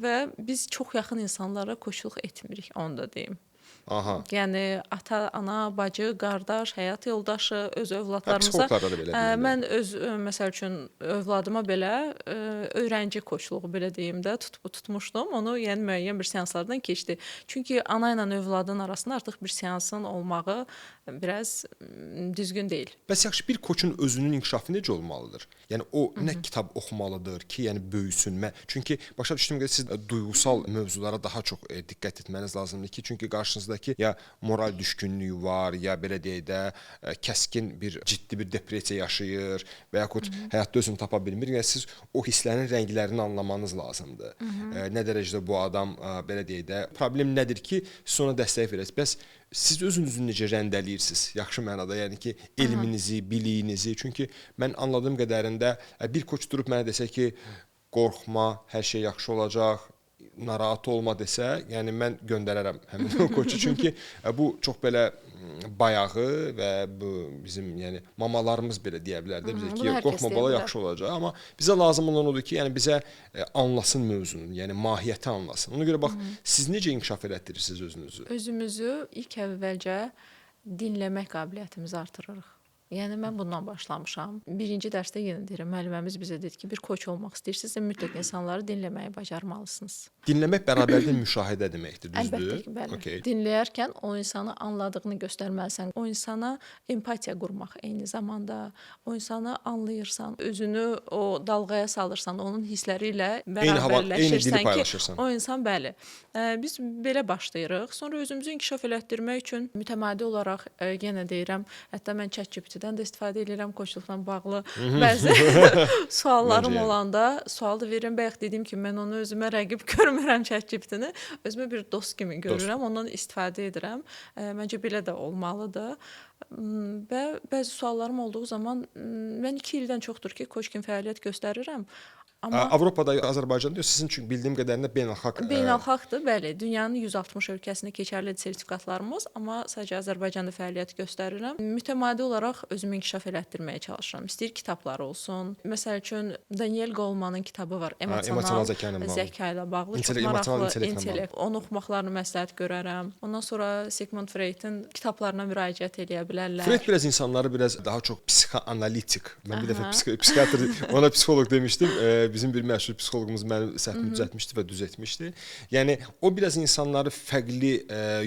və biz çox yaxın insanlara koçluq etmirik, onu da deyim. Aha. Yəni ata, ana, bacı, qardaş, həyat yoldaşı, öz övladlarımıza Psixologlarda da belə mən öz məsəl üçün övladıma belə öyrənci koçluğu belə deyim də tutmuşdum. Onu yəni müəyyən bir seanslardan keçdi. Çünki ana ilə övladın arasında artıq bir seansın olmağı biraz düzgün deyil. Bəs yaxşı bir koçun özünün inkişafı necə olmalıdır? Yəni o nə kitab oxumalıdır ki, yəni böyüsün. Çünki başa düşdüyüm qədər siz duyğusal mövzulara daha çox diqqət etməniz lazımdır ki, çünki qarşınızdakı ya moral düşkünlüyü var, ya belə deyək də kəskin bir ciddi bir depressiya yaşayır və yaxud həyatda özünü tapa bilmir. Yəni siz o hisslərin rənglərini anlamanız lazımdır. Nə dərəcədə bu adam belə deyək də problem nədir ki, siz ona dəstək verəsiniz. Bəs siz özünüzü necə rəndələyirsiniz? Yaxşı mənada, yəni ki, elminizi, biliyinizi. Çünki mən anladığım qədərində bir koç durub mənə desə ki, qorxma, hər şey yaxşı olacaq, narahat olma desə, yəni mən göndərərəm həmin o koçu. Çünki bu çox belə bayağı və bu bizim yəni mamalarımız belə deyə bilər də bizə ki, qorxma bala yaxşı olacaq. Amma bizə lazım olan odur ki, yəni bizə anlasın mövzunun, yəni mahiyyəti anlasın. Ona görə bax, siz necə inkişaf elətdirirsiniz özünüzü? Özümüzü ilk əvvəlcə dinləmək qabiliyyətimizi artırırıq. Yəni mən bundan başlamışam. Birinci dərsdə yenə deyirəm, müəlliməmiz bizə dedi ki, bir koç olmaq istəyirsinizsə mütləq insanları dinləməyi bacarmalısınız. Dinləmək bərabərdə müşahidə deməkdir, düzdür? Əlbəttə ki, bəli. Okay. Dinləyərkən o insanı anladığını göstərməlisən. O insana empatiya qurmaq eyni zamanda, o insanı anlayırsan, özünü o dalğaya salırsan, onun hissləri ilə bərabərləşirsən ki, o insan bəli. Biz belə başlayırıq. Sonra özümüzü inkişaf elətdirmək üçün mütəmadi olaraq yenə deyirəm, hətta mən ChatGPT-dən də istifadə edirəm koçluqla bağlı. Bəzi suallarım olanda sual da verirəm. Bayaq dediyim kimi mən onu özümə rəqib görmürəm ChatGPT-ni. Özümə bir dost kimi görürəm. Ondan istifadə edirəm. Məncə belə də olmalıdır. Və bəzi suallarım olduğu zaman mən 2 ildən çoxdur ki, koç kimi fəaliyyət göstərirəm. Amma Avropada, Azərbaycanda sizin üçün bildiyim qədərində beynəlxalqdır, bəli. Dünyanın 160 ölkəsində keçərlidir sertifikatlarımız, amma sadəcə Azərbaycanda fəaliyyət göstərirəm. Mütəmadi olaraq özümü inkişaf elətdirməyə çalışıram. İstəyir kitablar olsun. Məsəl üçün Daniel Golemanın kitabı var, emosional zəka ilə bağlı, çox maraqlı intellekt. Onu oxumaqlarını məsləhət görərəm. Ondan sonra Sigmund Freud'un kitablarına müraciət edə bilərlər. Freud biraz insanları daha çox psixoanalitik. Mən bir dəfə psixiatr, ona psixoloq demişdim. bizim bir məşhur psixoloqumuz mənim səhvimi düzəltmişdi və düz etmişdi. Yəni o biraz insanları fərqli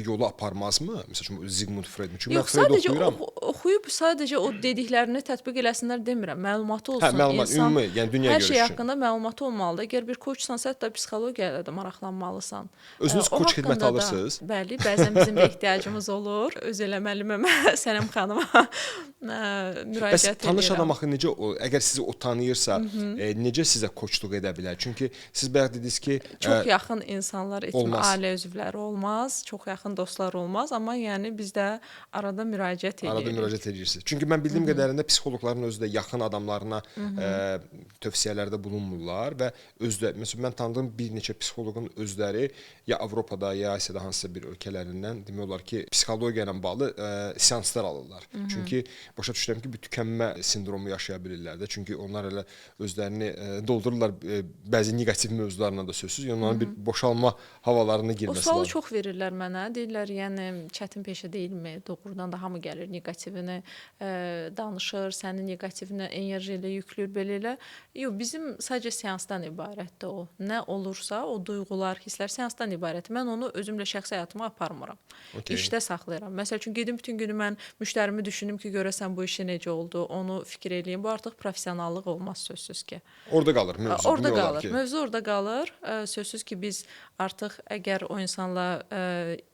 yola aparmazmı? Məsələn, Sigmund Freud. Çünki mən Yox, Freud sadəcə oxuyuram. oxuyub sadəcə o dediklərini tətbiq eləsinlər demirəm. Məlumatı olsun. Məlumat, İnsan ümumi, yəni dünya hər şey görüşü. haqqında məlumatı olmalıdır. Əgər bir koçsansa, hətta psixologiya ilə də maraqlanmalısan. Özünüz O koç haqqında xidməti da, alırsınız? Bəli, bəzən bizim də ehtiyacımız olur. Öz eləməliyəm Sənəm xanıma müraciət edirəm. Tanış adam axı necə əgər sizi o tanıyırsa, necə sizə koçluq edə bilər? Çünki siz bayaq dediniz ki, çox yaxın insanlar etmə, olmaz. ailə üzvləri olmaz, çox yaxın dostlar olmaz, amma yəni biz də arada müraciət edirik. Arada müraciət edirsiniz. Çünki mən bildiyim qədərində psixoloqların özü də yaxın adamlarına tövsiyələrdə bulunmurlar və özdə məsələn mən tanıdığım bir neçə psixoloqun özləri ya Avropada, ya Asiyada hansısa bir ölkələrindən demək olar ki, psixologiya ilə bağlı seanslar alırlar. Çünki başa düşürəm ki, bir tükənmə sindromu yaşaya bilirlər də. Çünki onlar elə özlərini doldururlar bəzi neqativ mövzularla da sözsüz. Yəni onların bir boşalma havalarına girməsi lazım. O sualı çox verirlər mənə. Deyirlər, yəni çətin peşə deyilmi? Doğrudan da hamı gəlir neqativini danışır, sənin neqativinə enerji ilə yüklür belə elə. Yox, bizim sadəcə seansdan ibarətdir o. Nə olursa, o duyğular, hisslər seansdan ibarətdir. Mən onu özümlə şəxsi həyatıma aparmıram. Okay. İşdə saxlayıram. Məsəl üçün gedim bütün günü mən müştərimi düşünüm ki, görəsən bu işi necə oldu, onu fikir eləyim. Bu artıq professionallıq olmaz sözsüz ki. Orada qalır mövzu. Orada qalır. Mövzu orada qalır. Sözsüz ki, biz artıq əgər o insanla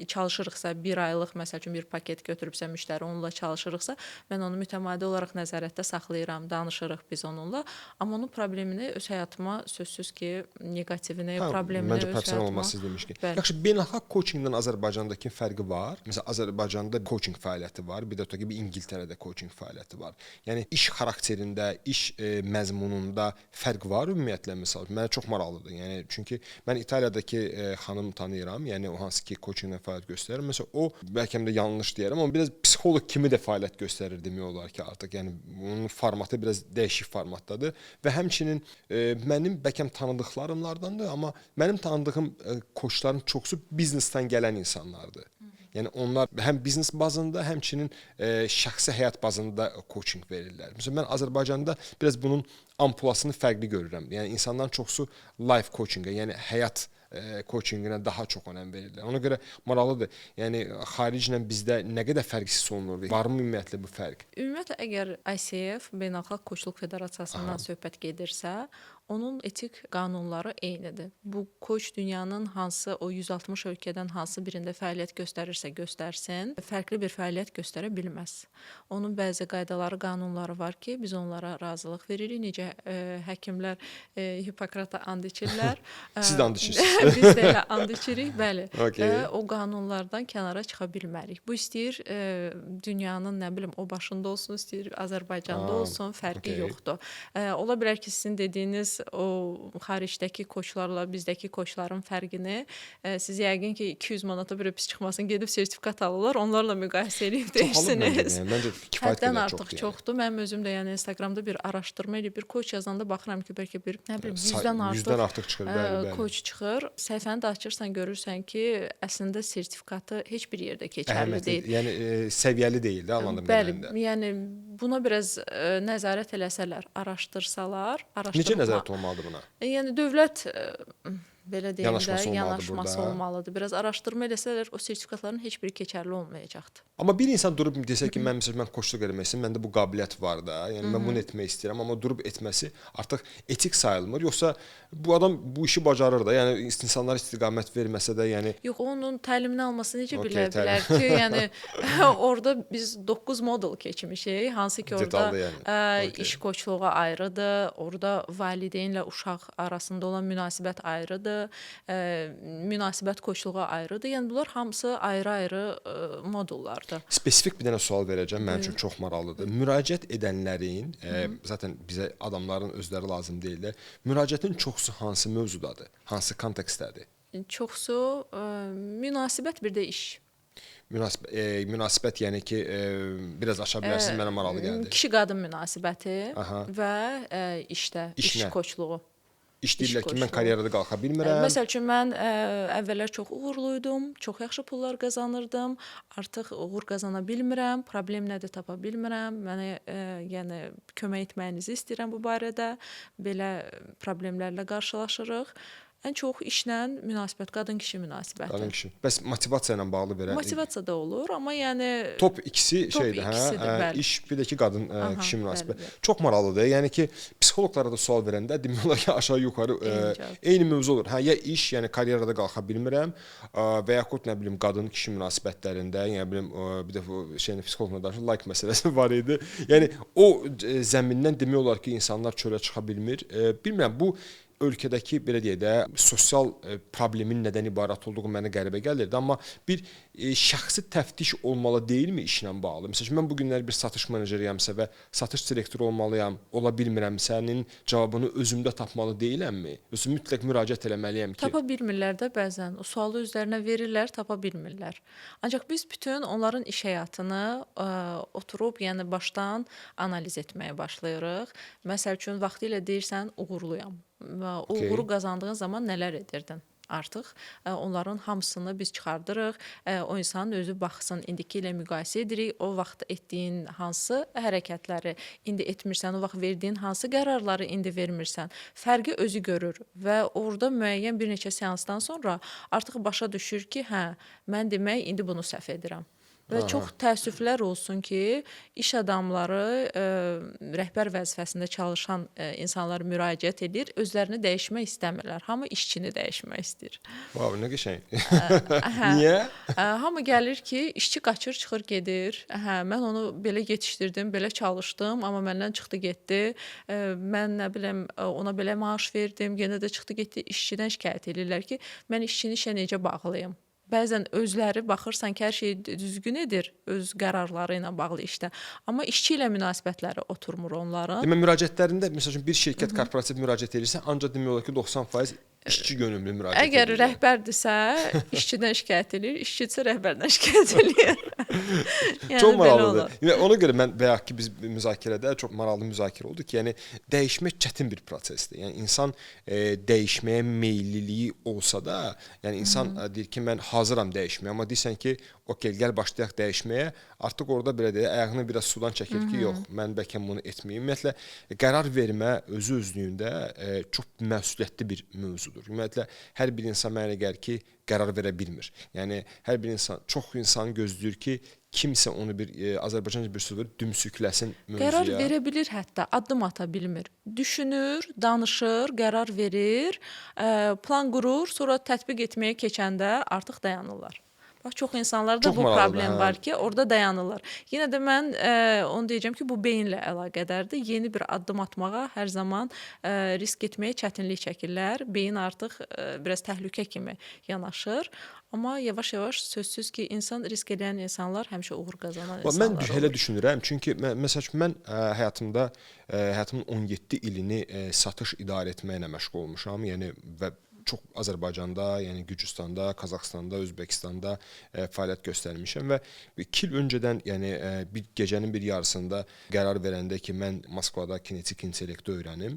çalışırıqsa, bir aylıq məsəl üçün bir paket götürübsə müştəri onunla çalışırıqsa, mən onu mütəmadi olaraq nəzarətdə saxlayıram, danışırıq biz onunla. Amma onun problemini öz həyatıma sözsüz ki, neqativini, problemini məncə öz professional həyatıma. olmaz siz demişkən. Bəli. Yaxşı, beynəlxalq koçinqdən Azərbaycandakı fərqi var. Məsələn, Azərbaycanda koçinq fəaliyyəti var, bir də tutaq ki, bir İngiltərədə koçinq fəaliyyəti var. Yəni iş xarakterində, iş məzmununda fərq var ümumiyyətlə məsəl. Mənə çox maraqlıdır. Yəni çünki mən İtaliyadakı xanım tanıyıram, yəni o hansı ki koçinqlə fəaliyyət göstərir. Məsələn, o bəlkə də yanlış deyirəm, amma biraz psixoloq kimi də fəaliyyət göstərir demək olar ki, artıq yəni onun formatı biraz dəyişik formatdadır və həmçinin mənim bəlkə tanıdıqlarımlardandır, amma mənim tanıdığım koçların çoxusu biznesdən gələn insanlardır. Yəni onlar həm biznes bazında, həmçinin şəxsi həyat bazında koçinq verirlər. Məsələn, mən Azərbaycanda biraz bunun ampulasını fərqli görürəm. Yəni insanların çoxusu life coachingə, yəni həyat koçinqinə daha çox önəm verirlər. Ona görə maraqlıdır. Yəni xariclə bizdə nə qədər fərq hiss olunur? Varmı ümumiyyətlə bu fərq? Ümumiyyətlə əgər ICF, Beynəlxalq Koçluq Federasiyasından söhbət gedirsə, onun etik qanunları eynidir. Bu koç dünyanın hansı o 160 ölkədən hansı birində fəaliyyət göstərirsə göstərsin, fərqli bir fəaliyyət göstərə bilməz. Onun bəzi qaydaları, qanunları var ki, biz onlara razılıq veririk. Necə həkimlər Hipokrata and içirlər. Siz də and içirsiniz. Biz də elə and içirik, bəli. Okay. Və o qanunlardan kənara çıxa bilmərik. Bu istəyir dünyanın nə bilim o başında olsun, istəyir Azərbaycanda olsun, fərqi yoxdur. Ola bilər ki, sizin dediyiniz o xaricdəki koçlarla bizdəki koçların fərqini siz yəqin ki 200 manata bir pis çıxmasın, gedib sertifikat alırlar, onlarla müqayisə edib deyirsiniz. Məncə kifayət qədər çoxdur. Mənim özüm də yəni Instagramda bir araşdırma edib bir koç yazanda baxıram ki, bəlkə bir nə bilim 100-dən artıq çıxır, bəli. Koç çıxır. Səhifəni də açırsan, görürsən ki, əslində sertifikatı heç bir yerdə keçərli deyil. Yəni səviyyəli deyil də anlamda məndə. Bəli, yəni buna biraz nəzarət eləsələr, araşdırsalar, Necə nəzarət olmalıdır buna? Yəni dövlət belə deyim də yanaşması olmalıdır. Biraz araşdırma eləsələr o sertifikatların heç biri keçərli olmayacaqdır. Amma bir insan durub desə ki, mən koçluq etmək istəyirəm, məndə bu qabiliyyət var da, yəni mən bunu etmək istəyirəm, amma durub etməsi artıq etik sayılmır, yoxsa bu adam bu işi bacarır da, yəni insanlar istiqamət verməsə də, yəni yox, onun təlimini alması necə bilə bilər ki, yəni orada biz 9 modul keçmişik, hansı ki orada iş koçluğu ayrıdır, orada valideynlə uşaq arasında olan münasibət ayrıdır, münasibət koçluğu ayrıdır. Yəni bunlar hamısı ayrı-ayrı modullardır. Spesifik bir dənə sual verəcəm, mənim üçün çox maraqlıdır. Müraciət edənlərin, zaten bizə adamların özləri lazım deyirlər. Müraciətin çoxusu hansı mövzudadır? Hansı kontekstdədir? Çoxusu münasibət, bir də iş. Münasibət yəni ki, biraz aşağı bilərsiniz, mənə maraqlı gəldi. Kişi-qadın münasibəti və işdə, iş koçluğu. İşləyirlər ki, mən qoşulu. karyerada qalxa bilmirəm. Məsəl üçün mən əvvəllər çox uğurluydum, çox yaxşı pullar qazanırdım. Artıq uğur qazana bilmirəm, problem nədir tapa bilmirəm. Mənə yəni kömək etməyinizi istəyirəm bu barədə. Belə problemlərlə qarşılaşırıq. Ən çox işlə münasibət, qadın-kişi münasibəti. Qadın-kişi. Bəs motivasiya ilə bağlı belə Motivasiya da olur, amma yəni top ikisi top şeydir, ikisidir, hə? bəli. İş bir də ki qadın-kişi münasibəti. bəli. Çox maraqlıdır. Yəni ki, psixoloqlara da sual verəndə demək olar ki, aşağı-yuxarı eyni mövzu olur. Hə, ya iş, yəni karyerada qalxa bilmirəm və yaxud nə bilim qadın-kişi münasibətlərində, yəni bilim bir dəfə şeyin psixoloqla danışdım, like məsələsi var idi. Yəni o zəmindən demək olar ki, insanlar çölə çıxa bilmir. Bilmirəm, bu ölkədəki belə deyək də sosial problemin nədən ibarət olduğu mənə qəribə gəlirdi, amma bir şəxsi təftiş olmalı deyilmi işlə bağlı? Məsələn, mən bu günlər bir satış meneceriyəmsə və satış direktoru olmalıyam, ola bilmirəmsənin cavabını özümdə tapmalı deyiləmmi? Yoxsa mütləq müraciət eləməliyəm ki, tapa bilmirlər də bəzən. O sualı özlərinə verirlər, tapa bilmirlər. Ancaq biz bütün onların iş həyatını oturub, yəni başdan analiz etməyə başlayırıq. Məsəl üçün vaxtilə deyirsən uğurluyam. Uğuru qazandığın zaman nələr edirdin? Artıq onların hamısını biz çıxardırıq. O insanın özü baxsın, indiki ilə müqayisə edirik. O vaxt etdiyin hansı hərəkətləri indi etmirsən, o vaxt verdiyin hansı qərarları indi vermirsən. Fərqi özü görür və orada müəyyən bir neçə seansdan sonra artıq başa düşür ki, hə, mən demək indi bunu səhv edirəm. Və çox təəssüflər olsun ki, iş adamları rəhbər vəzifəsində çalışan insanlar müraciət edir, özlərini dəyişmək istəmirlər. Hamı işçini dəyişmək istəyir. Vav, nə qəşəng. Niyə? Hamı gəlir ki, işçi qaçır, çıxır, gedir. Hə, mən onu belə yetişdirdim, belə çalışdım, amma məndən çıxdı, getdi. Mən nə bilim, ona belə maaş verdim, yenə də çıxdı, getdi. İşçidən şikayət edirlər ki, mən işçini işə necə bağlayım? Bəzən özləri baxırsan ki, hər şey düzgün edir öz qərarları ilə bağlı işdə. Amma işçi ilə münasibətləri oturmur onların. Demə müraciətlərində məsəl üçün bir şirkət korporativ müraciət edirsə, ancaq demək olar ki, 90% işçi yönümlü müraciət edir. Əgər rəhbərdirsə, işçidən şikayət edir, işçidirsə rəhbərdən şikayət edir. Yəni çox maraqlıdır. Yəni ona görə mən bayaq ki biz müzakirədə çox maraqlı müzakirə oldu ki, yəni dəyişmək çətin bir prosesdir. Yəni insan dəyişməyə meylliliyi olsa da, yəni insan deyir ki, mən hazıram dəyişməyə, amma deyirsən ki, okey, gəl başlayaq dəyişməyə, artıq orada belə deyə ayağını biraz sudan çəkir ki, yox, mən bəlkə bunu etməyim. Ümumiyyətlə qərar vermə özü-özlüyündə çox məsuliyyətli bir mövzudur. Ümumiyyətlə hər bir insan mənə gəlir ki, qərar verə bilmir. Yəni hər bir insan, çox insan gözləyir ki, kimsə onu bir Azərbaycanca bir söz var, dümsükləsin mövzuya. Qərar verə bilir, hətta addım ata bilmir. Düşünür, danışır, qərar verir, plan qurur, sonra tətbiq etməyə keçəndə artıq dayanırlar. Bax, çox insanlarda Çox bu problem hə. var ki, orada dayanırlar. Yenə də mən onu deyəcəm ki, bu beyinlə əlaqədardır. Yeni bir addım atmağa hər zaman risk etməyə çətinlik çəkirlər. Beyin artıq biraz təhlükə kimi yanaşır. Amma yavaş-yavaş sözsüz ki, insan risk edən insanlar həmişə uğur qazanan insanlar olur. Mən elə düşünürəm, çünki məsəl üçün mən həyatımın 17 ilini satış idarə etməklə məşğul olmuşam. Yəni və çox Azərbaycanda, yəni Gürcüstanda, Qazaxstanda, Özbəkistanda fəaliyyət göstərmişəm və 2 il öncədən, yəni bir gecənin bir yarısında qərar verəndə ki, mən Moskvada kinetik intellekti öyrənim,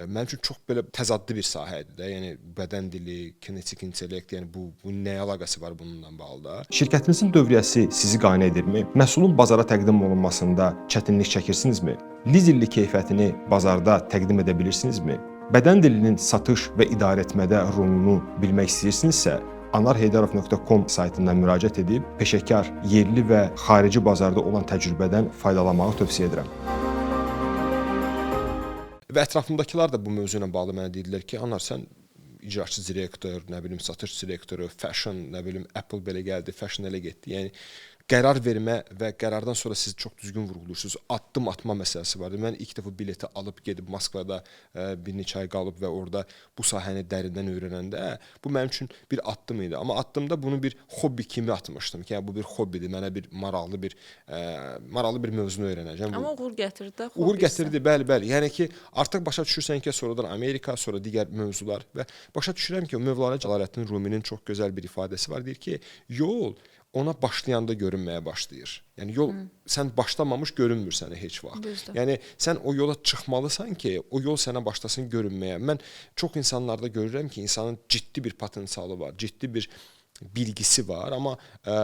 mənim üçün çox belə təzadlı bir sahədir də. Yəni bədən dili, kinetik intellekt, yəni bu nəyə əlaqəsi var bununla bağlı da? Şirkətinizin dövriyyəsi sizi qane edirmi? Məhsulun bazara təqdim olunmasında çətinlik çəkirsinizmi? Liderlik keyfiyyətini bazarda təqdim edə bilirsinizmi? Bədən dilinin satış və idarə etmədə rolunu bilmək istəyirsinizsə, anarheydarov.com saytından müraciət edib peşəkar, yerli və xarici bazarda olan təcrübədən faydalanmağı tövsiyə edirəm. Və ətrafımdakılar da bu mövzu ilə bağlı mənə dedilər ki, Anar, sən icraçı direktor, nə bilim satış direktoru, fashion, nə bilim Apple belə gəldi, fashion elə getdi. Yəni qərar vermə və qərardan sonra siz çox düzgün vurğulayırsınız. Addım atma məsələsi vardı. Mən ilk dəfə bileti alıb gedib Moskvada bir neçə ay qalıb və orada bu sahəni dərindən öyrənəndə bu mənim üçün bir addım idi. Amma addımda bunu bir hobbi kimi atmışdım ki, yəni bu bir hobbidir, mənə bir maraqlı bir mövzunu öyrənəcəm. Amma uğur gətirdi də. Uğur gətirdi, bəli. Yəni ki, artıq başa düşürsən ki, sonradan Amerika, sonra digər mövzular və başa düşürəm ki, Mövlana Cəlaləddin Ruminin çox gözəl bir ifadəsi var, deyir ki, yol ona başlayanda görünməyə başlayır. Yəni yol sən başlamamış görünmür sənə heç vaxt. Düzdür. Yəni sən o yola çıxmalısan ki, o yol sənə başlasın görünməyə. Mən çox insanlarda görürəm ki, insanın ciddi bir potensialı var, ciddi bir bilgisi var, amma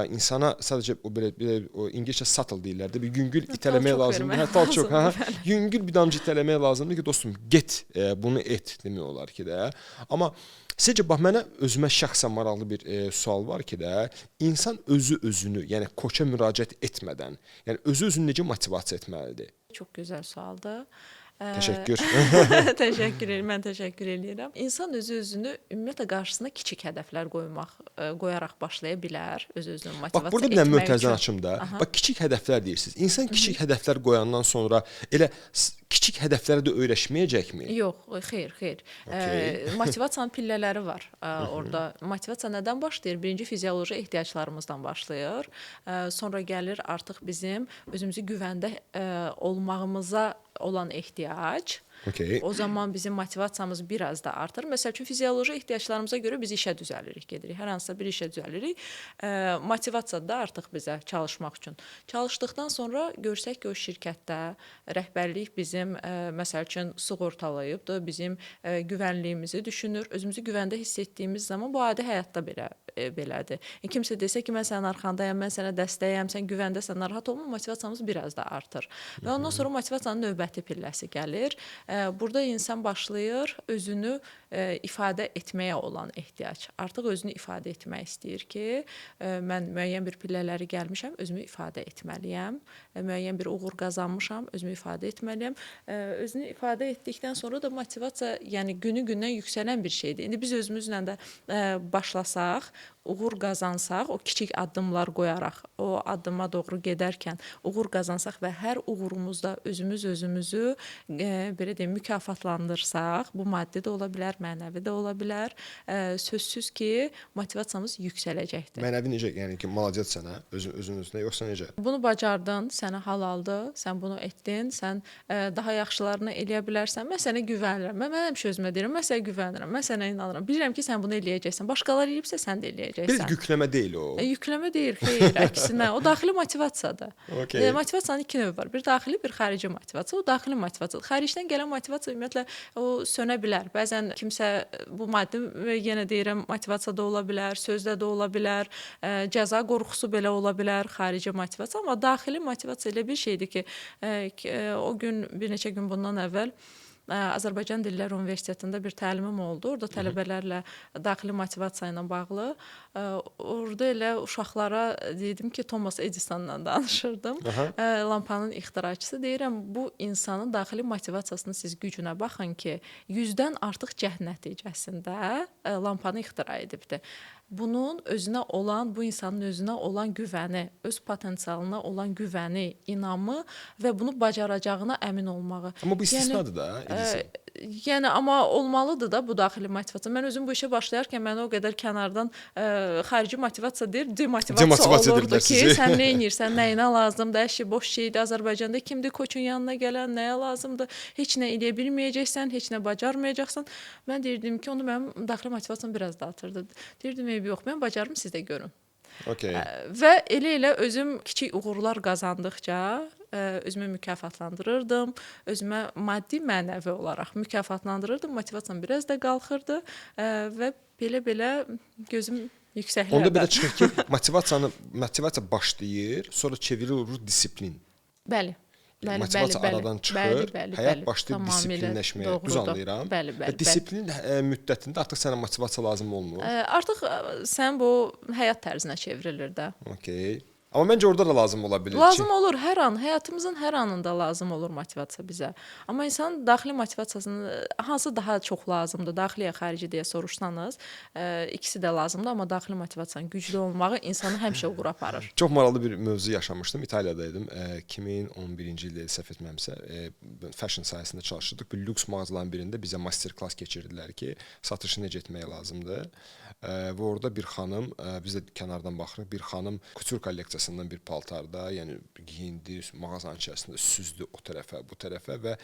insana sadəcə o belə o ingiliscə subtle deyirlər də, bir yüngül itələmək lazımdır. Hətta çox, yüngül bir damcı itələmək lazımdır ki, dostum, get, bunu et demək olar ki də. Amma sizcə bax mənə özümə şəxsən maraqlı bir sual var ki də, insan özünü, yəni koça müraciət etmədən, yəni özünü necə motivasiya etməlidir? Çox gözəl sualdır. Təşəkkür. Təşəkkür edirəm, mən təşəkkür edirəm. İnsan özünü ümumiyyətlə qarşısına kiçik hədəflər qoyaraq başlaya bilər, özünü motivasiya etmək üçün. Bax, burada bir dənə mötərizəni açım da. Bax, kiçik hədəflər deyirsiniz. İnsan kiçik hədəflər qoyandan sonra elə kiçik hədəflərə də öyrəşməyəcəkmi? Yox, xeyr. Motivasiyanın pillələri var orada. Motivasiya nədən başlayır? Birinci fizioloji ehtiyaclarımızdan başlayır. Sonra gəlir artıq bizim özümüzü güvəndə olmağımıza olan ehtiyac. O zaman bizim motivasiyamız biraz da artır. Məsəl üçün fizioloji ehtiyaclarımıza görə biz işə düzəlirik, gedirik. Hər hansısa bir işə düzəlirik. Motivasiya da artıq bizə çalışmaq üçün. Çalışdıqdan sonra görsək ki, o şirkətdə rəhbərlik bizim məsəl üçün sığortalayıbdır, bizim güvənliyimizi düşünür. Özümüzü güvəndə hiss etdiyimiz zaman bu adi həyatda belədir. Kimsə desə ki, mən sənin arxandayam, mən sənə dəstəyəm, sən güvəndəsən, narahat olma, motivasiyamız biraz da artır. Və ondan sonra motivasiyanın növbəti pilləsi gəlir. Burada insan başlayır özünü ifadə etməyə olan ehtiyac. Artıq özünü ifadə etmək istəyir ki, mən müəyyən bir pillələri gəlmişəm, özümü ifadə etməliyəm. Müəyyən bir uğur qazanmışam, özümü ifadə etməliyəm. Özünü ifadə etdikdən sonra da motivasiya, yəni günü-gündən yüksələn bir şeydir. İndi biz özümüzlə də başlasaq, uğur qazansaq, o kiçik addımlar qoyaraq, o addıma doğru gedərkən uğur qazansaq və hər uğurumuzda özümüzü belə deyim, mükafatlandırsaq, bu maddi də ola bilər, mənəvi də ola bilər. Sözsüz ki, motivasiyamız yüksələcəkdir. Mənəvi necə? Yəni ki, malacət sənə, özünüzünə, yoxsa necə? Bunu bacardın, sənə halaldır, sən bunu etdin, sən daha yaxşılarını eləyə bilərsən. Mən sənə güvənirəm. Mən həmişə özümə deyirəm, mən sənə güvənirəm, mən sənə inanıram. Bilirəm ki, sən bunu eləyəcəksən. Başqaları eləyibsə, sən də eləyəcəksən. Bir yükləmə deyil o. Yükləmə deyil, xeyr, əksinə. O daxili motivasiyadır. Motivasiyanın iki növü var. Bir daxili, bir xarici motivasiya. O daxili motivasiyadır. Xaricdən gələn motivasiya ümumiyyətlə o sönə bilər. Bəzən kimsə bu maddi, yenə deyirəm, motivasiya da ola bilər, sözdə də ola bilər, cəza qorxusu belə ola bilər, xarici motivasiya. Amma daxili motivasiya elə bir şeydir ki, o gün, bir neçə gün bundan əvvəl Azərbaycan Dillər Universitetində bir təlimim oldu. Orada tələbələrlə daxili motivasiya ilə bağlı. Orada elə uşaqlara dedim ki, Thomas Edisonla danışırdım. Lampanın ixtiraçısı. Deyirəm, bu insanın daxili motivasiyasının siz gücünə baxın ki, 100-dən artıq cəhd nəticəsində lampanı ixtira edibdir. Bunun özünə olan, bu insanın özünə olan güvəni, öz potensialına olan güvəni, inamı və bunu bacaracağına əmin olmağı. Amma bu istisnadır da, Edison. Yəni, amma olmalıdır da bu daxili motivasiya. Mən özüm bu işə başlayarkən mənə o qədər kənardan xarici motivasiya deyir, demotivasiya olurdu ki, sən nə edirsən, nəyinə lazımdır, hər şey boş şeydir. Azərbaycanda kimdir koçun yanına gələn, nəyə lazımdır, heç nə eləyə bilməyəcəksən, heç nə bacarmayacaqsan. Mən deyirdim ki, onu mənim daxili motivasiyam biraz da artırdı. Deyirdim, yox, mən bacarım, siz də görün. Və elə özüm kiçik uğurlar qazandıqca özümü mükafatlandırırdım, özümə maddi, mənəvi olaraq mükafatlandırırdım, motivasiyam biraz da qalxırdı və belə gözüm yüksəklərdə. Onda belə çıxır ki, motivasiya başlayır, sonra çevrilir disiplin. Bəli. Motivasiya aradan çıxır, həyat başlayır disiplinləşməyə. Düz anlayıram. Və disiplin müddətində artıq sənə motivasiya lazım olmur. Artıq sən bu həyat tərzinə çevrilir də. Amma məncə orada da lazım ola bilir. Lazım olur, hər an, həyatımızın hər anında lazım olur motivasiya bizə. Amma insanın daxili motivasiyasının hansı daha çox lazımdır, daxili ya xarici deyə soruşsanız, ikisi də lazımdır, amma daxili motivasiyanın güclü olmağı insanı həmişə uğur aparır. Çox maraqlı bir mövzu yaşamışdım, İtaliyadaydım. 2011-ci ildə səhv etməmsə, fashion sahəsində çalışırdıq. Bir lüks mağazaların birində bizə master klass keçirdilər ki, satışı necə etmək lazımdır. Və orada bir xanım, biz də kənardan baxırıq, bir xanım kutur kolleksiyasından bir paltarda, yəni geyindi, mağazanın içərisində süzdü o tərəfə, bu tərəfə və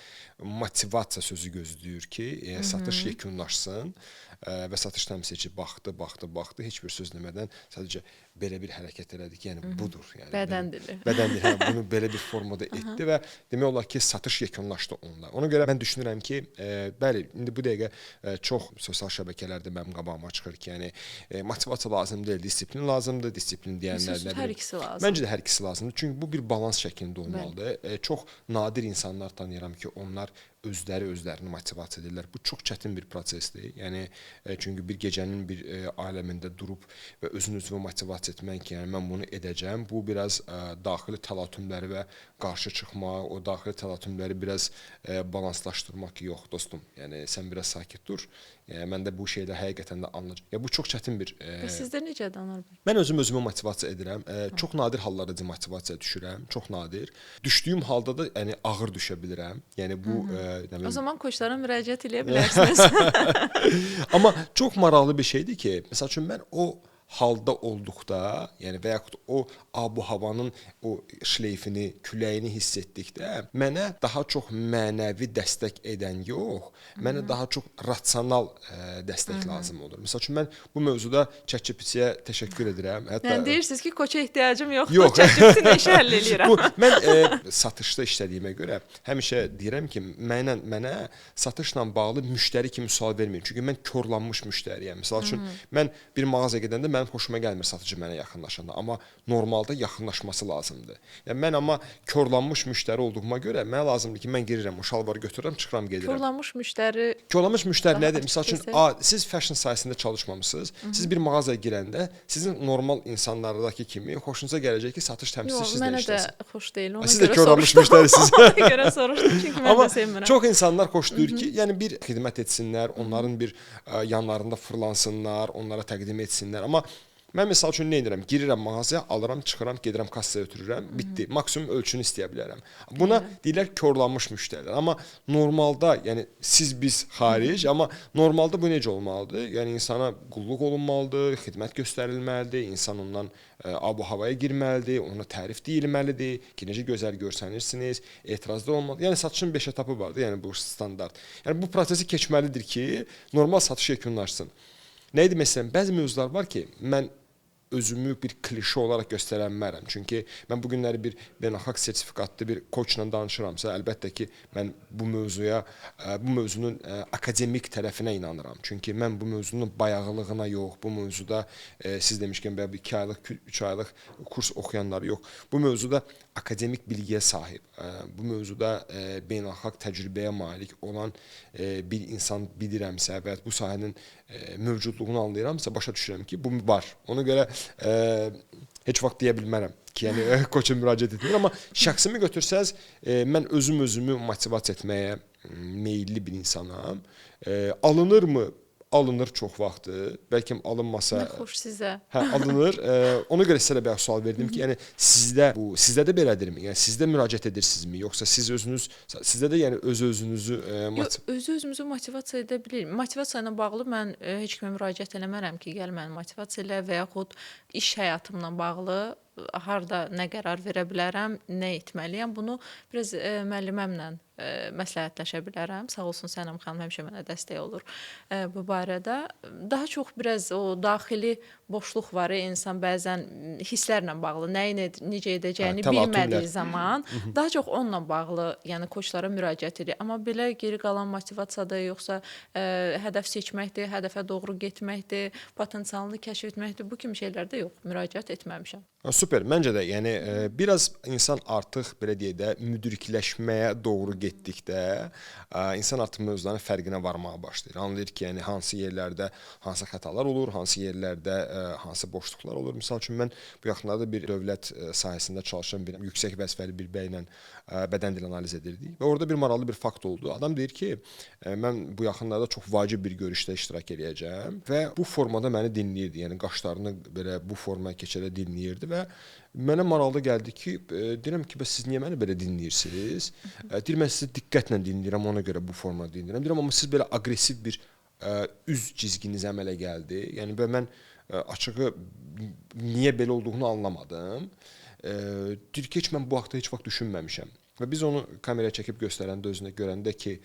motivasiya sözü gözləyir ki, satış yekunlaşsın və satış təmsilçisi baxdı, heç bir söz demədən sadəcə belə bir hərəkət elədi ki, yəni budur. Yəni Bədən dili. Bədən dili, hə, bunu belə bir formada etdi və demək olar ki, satış yekunlaşdı onda. Ona görə mən düşünürəm ki, bəli, indi bu dəqiqə çox sosial şəbəkələrdə mənim qabağıma çıxır ki, yəni motivasiya lazım deyil, disiplin lazımdır, disiplin deyənlər nə hər ikisi lazımdır. Məncə də hər ikisi lazımdır. Çünki bu bir balans şəklində olmalıdır. Çox nadir insanlar tanıyıram ki, onlar özlərini motivasiya edirlər. Bu çox çətin bir prosesdir. Yəni çünki bir gecənin bir aləmində durub və özünüzü motivasiya etmək ki, yəni mən bunu edəcəm. Bu biraz daxili təlatümləri və qarşı çıxmaq, o daxili təlatümləri biraz balanslaşdırmaq ki, yox dostum. Yəni sən biraz sakit dur. Yəni mən də bu şeydə həqiqətən də anlayacağam. Ya bu çox çətin bir Və sizdə necədir Anar bəy? Mən özümü motivasiya edirəm. Çox nadir hallarda motivasiyaya düşürəm, çox nadir. Düşdüyüm halda da yəni ağır düşə bilirəm. Yəni bu O zaman koçlara müraciət edə bilərsiniz. Amma çox maraqlı bir şeydir ki, məsəl üçün mən o halda olduqda, yəni və yaxud o abu-havanın o şleyfini, küləyini hiss etdikdə mənə daha çox mənəvi dəstək edən yox, mənə daha çox rasional dəstək lazım olur. Məsəl üçün mən bu mövzuda ChatGPT-yə təşəkkür edirəm. Hətta yəni deyirsiniz ki, koça ehtiyacım yoxdur, ChatGPT-lə işi həll eləyirəm. Mən satışda işlədiyimə görə həmişə deyirəm ki, mənə satışla bağlı müştəri kimi sual verməyin. Çünki mən korlanmış müştəriyəm. Məsəl üçün mən bir mağazaya gedəndə mənim xoşuma gəlmir satıcı mənə yaxınlaşanda, amma normalda yaxınlaşması lazımdır. Yəni mən amma korlanmış müştəri olduğuma görə mənə lazımdır ki, mən girirəm, o şalvarı götürürəm, çıxıram, gedirəm. Korlanmış müştəri nədir? Məsəl üçün, siz fashion sahəsində çalışmamısınız. Siz bir mağazaya girəndə sizin normal insanlardakı kimi xoşunuza gələcək ki, satış təmsilçisi sizlə işləsin. Mənə də xoş deyil. Siz də korlanmış müştərisiniz. Ona görə soruşdum, çünki mən də sevmirəm. Amma çox insanlar xoşlayır ki, yəni bir xidmət etsinlər, onların bir yanlarında fırlansınlar, onlara təqdim etsinlər. Amma mən məsəl üçün nə edirəm? Girirəm mağazaya, alıram, çıxıram, gedirəm kassaya ötürürəm, bitdi. Maksimum ölçünü istəyə bilərəm. Buna deyirlər korlanmış müştərilər. Amma normalda, yəni biz xaric, amma normalda bu necə olmalıdır? Yəni insana qulluq olunmalıdır, xidmət göstərilməlidir, insan ondan abu-havaya girməlidir, ona tərif deyilməlidir, ki, necə gözəl görsənirsiniz, etirazda olmalıdır. Yəni satışın 5 etapı vardır, yəni bu standart. Yəni bu prosesi keçməlidir ki, normal satış yekunlaşsın. Nə idi məsələn, bəzi mövzular var ki, mən özümü bir klişe olaraq göstərə bilmərəm. Çünki mən bu günləri bir beynəlxalq sertifikatlı bir koçla danışıramsa, əlbəttə ki, mən bu mövzunun akademik tərəfinə inanıram. Çünki mən bu mövzunun bayağılığına yox, bu mövzuda siz demişkən belə 2 aylıq, 3 aylıq kurs oxuyanlar yox. Bu mövzuda akademik bilgiyə sahib, bu mövzuda beynəlxalq təcrübəyə malik olan bir insan bilirəmsə və bu sahənin mövcudluğunu anlayıramsa, başa düşürəm ki, bu var. Ona görə heç vaxt deyə bilmərəm ki, yəni koça müraciət etmir. Amma şəxsimi götürsəz, mən özümü motivasiya etməyə meyilli bir insanam. Alınırmı? Alınır çox vaxtı. Bəlkə alınmasa... Nə xoş sizə. Hə, alınır. Ona görə sizə bir sual verdim ki, yəni sizdə də belədirmi? Yəni sizdə müraciət edirsinizmi? Yoxsa sizdə də yəni özünüzü özümüzü motivasiya edə bilirik. Motivasiya ilə bağlı mən heç kimə müraciət eləmərəm ki, gəl məni motivasiya elə və yaxud iş həyatımla bağlı harda nə qərar verə bilərəm, nə etməliyəm. Bunu biraz müəlliməmlə məsləhətləşə bilərəm. Sağ olsun Sənəm xanım həmişə mənə dəstək olur bu barədə. Daha çox biraz o daxili boşluq var. İnsan bəzən hisslərlə bağlı, nəyi necə edəcəyini bilmədiyi zaman daha çox onunla bağlı, yəni koçlara müraciət edir. Amma belə geri qalan motivasiyadır, yoxsa hədəf seçməkdir, hədəfə doğru getməkdir, potensialını kəşf etməkdir. Bu kimi şeylərdə yox, müraciət etməmişəm. Super. Məncə də yəni biraz insan artıq belə deyək də müdrikləşməyə doğru getdikdə insan artıq mövzuların fərqinə varmağa başlayır. Anlayır ki, yəni hansı yerlərdə hansı xətalar olur, hansı yerlərdə hansı boşluqlar olur. Məsəl üçün mən bu yaxınlarda bir dövlət sahəsində çalışan bir yüksək vəzifəli bir bəylə bədən dili analiz edirdik və orada bir maraqlı bir fakt oldu. Adam deyir ki, mən bu yaxınlarda çox vacib bir görüşdə iştirak edəcəm və bu formada məni dinləyirdi. Yəni qaşlarını belə bu formaya keçərək dinləyirdi və mənə maraqlı gəldi ki, deyirəm ki, bəs siz niyə məni belə dinləyirsiniz? Deyir, mən sizi diqqətlə dinləyirəm, ona görə bu formada dinləyirəm. Deyirəm, amma siz belə aqressiv bir üz cizginiz əmələ gəldi. Yəni, mən açığı niyə belə olduğunu anlamadım. Deyir ki, mən bu haqda heç vaxt düşünməmişəm. Və biz onu kameraya çəkib göstərəndə, özünə görəndə ki,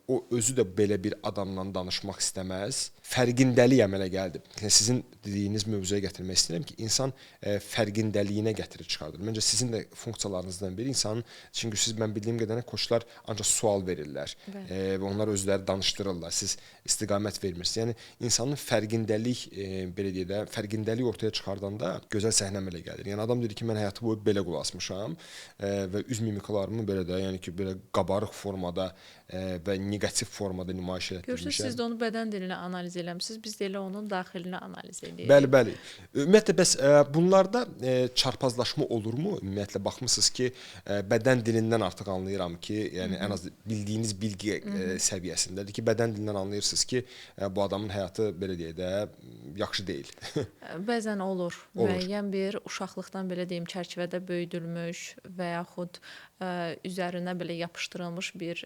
o özü də belə bir adamla danışmaq istəməz. Fərqindəlik əmələ gəldi. Yəni sizin dediyiniz mövzuya gətirmək istəyirəm ki, insan fərqindəliyinə gətirib çıxardır. Məncə sizin də funksiyalarınızdan biri insanın, çünki siz mən bildiyim qədərilə koçlar ancaq sual verirlər və onlar özləri danışdırırlar. Siz istiqamət vermirsiniz. Yəni insanın fərqindəlik belə deyək də, fərqindəlik ortaya çıxardanda gözəl səhnə əmələ gəlir. Yəni adam deyir ki, mən həyatı boyu belə qulaq asmışam və üz mimikalarımı belə də, yəni ki, belə qabarıq formada və neqativ formada nümayiş etdirmişəm. Görürsüz, siz də onu bədən dilinə analiz eləmisiniz, biz də elə onun daxilinə analiz edirik. Bəli, bəli. Ümumiyyətlə, bəs bunlarda çarpazlaşma olurmu? Ümumiyyətlə, baxmısınız ki, bədən dilindən artıq anlayıram ki, yəni ən az bildiyiniz bilgi səviyyəsindədir ki, bədən dilindən anlayırsınız ki, bu adamın həyatı, belə deyək də, yaxşı deyil. Bəzən olur. Müəyyən bir uşaqlıqdan, belə deyim, çərçivədə böyüdülmüş və yaxud üzərinə belə yapışdırılmış bir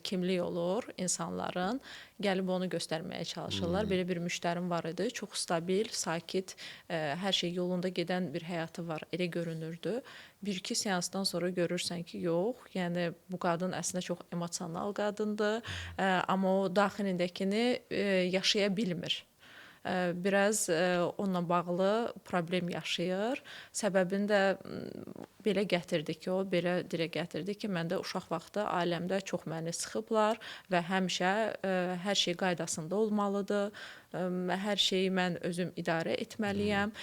kimlik olur insanların. Gəlib onu göstərməyə çalışırlar. Belə bir müştərim var idi. Çox stabil, sakit, hər şey yolunda gedən bir həyatı var. Elə görünürdü. Bir-iki seansdan sonra görürsən ki, yox, yəni bu qadın əslində çox emosional qadındır, amma o daxilindəkini yaşaya bilmir. Biraz onunla bağlı problem yaşayır. Səbəbini də belə gətirdi ki, o belə dilə gətirdi ki, məndə uşaq vaxtı ailəmdə çox məni sıxıblar və həmişə hər şey qaydasında olmalıdır. Hər şeyi mən özüm idarə etməliyəm.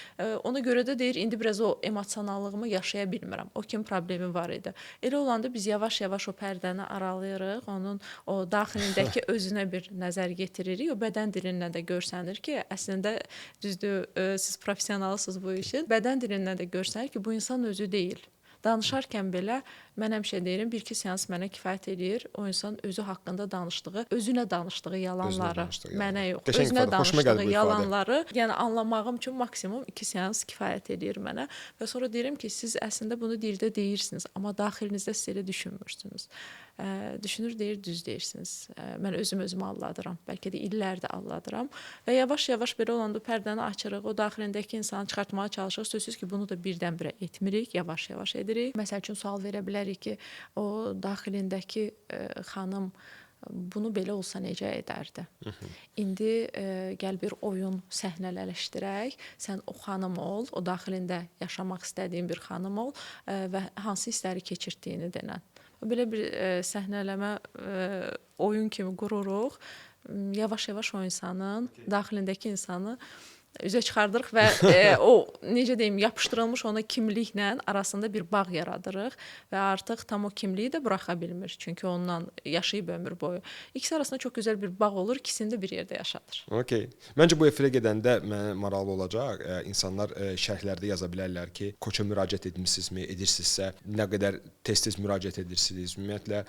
Ona görə də deyir, indi biraz o emosionallığımı yaşaya bilmirəm. O kimi problemi var idi. Elə olanda biz yavaş-yavaş o pərdəni aralayırıq, onun o daxilindəki özünə bir nəzər yetiririk. O bədən dilindən də görsənir ki, əslində düzdür, siz professionalsınız bu işin. Bədən dilindən də görsənir ki, bu insan özü deyil. Danışarkən belə mən həmişə deyirəm, bir-iki seans mənə kifayət eləyir. O insan özü haqqında danışdığı, özünə danışdığı yalanları, mənə yox, özünə danışdığı yalanları, yəni anlamağım üçün maksimum 2 seans kifayət eləyir mənə. Və sonra deyirəm ki, siz əslində bunu dildə deyirsiniz, amma daxilinizdə siz elə düşünmürsünüz. Düşünür, deyir, düz deyirsiniz. Mən özümü alladıram. Bəlkə də illərdir alladıram. Və yavaş-yavaş belə olanda pərdəni açırıq, o daxilindəki insanı çıxartmağa çalışırıq. Sözsüz ki, bunu da birdən-birə etmirik, yavaş-yavaş edirik. Məsəl üçün sual verə bilərik ki, o daxilindəki xanım bunu belə olsa necə edərdi? İndi gəl bir oyun səhnələşdirək. Sən o xanım ol, o daxilində yaşamaq istədiyin bir xanım ol və hansı hissləri keçirtdiyini denən. Belə bir səhnələmə oyun kimi qururuq. Yavaş-yavaş o insanın, daxilindəki insanı üzə çıxardırıq və o, necə deyim, yapışdırılmış ona kimliklə arasında bir bağ yaradırıq və artıq tam o kimliyi də buraxa bilmir. Çünki onunla yaşayıb ömür boyu. İkisi arasında çox gözəl bir bağ olur, ikisini də bir yerdə yaşadır. Okay. Məncə bu efirə gedəndə mənə maraqlı olacaq. İnsanlar şərhlərdə yaza bilərlər ki, koça müraciət etmisinizmi, edirsinizsə, nə qədər tez-tez müraciət edirsiniz, ümumiyyətlə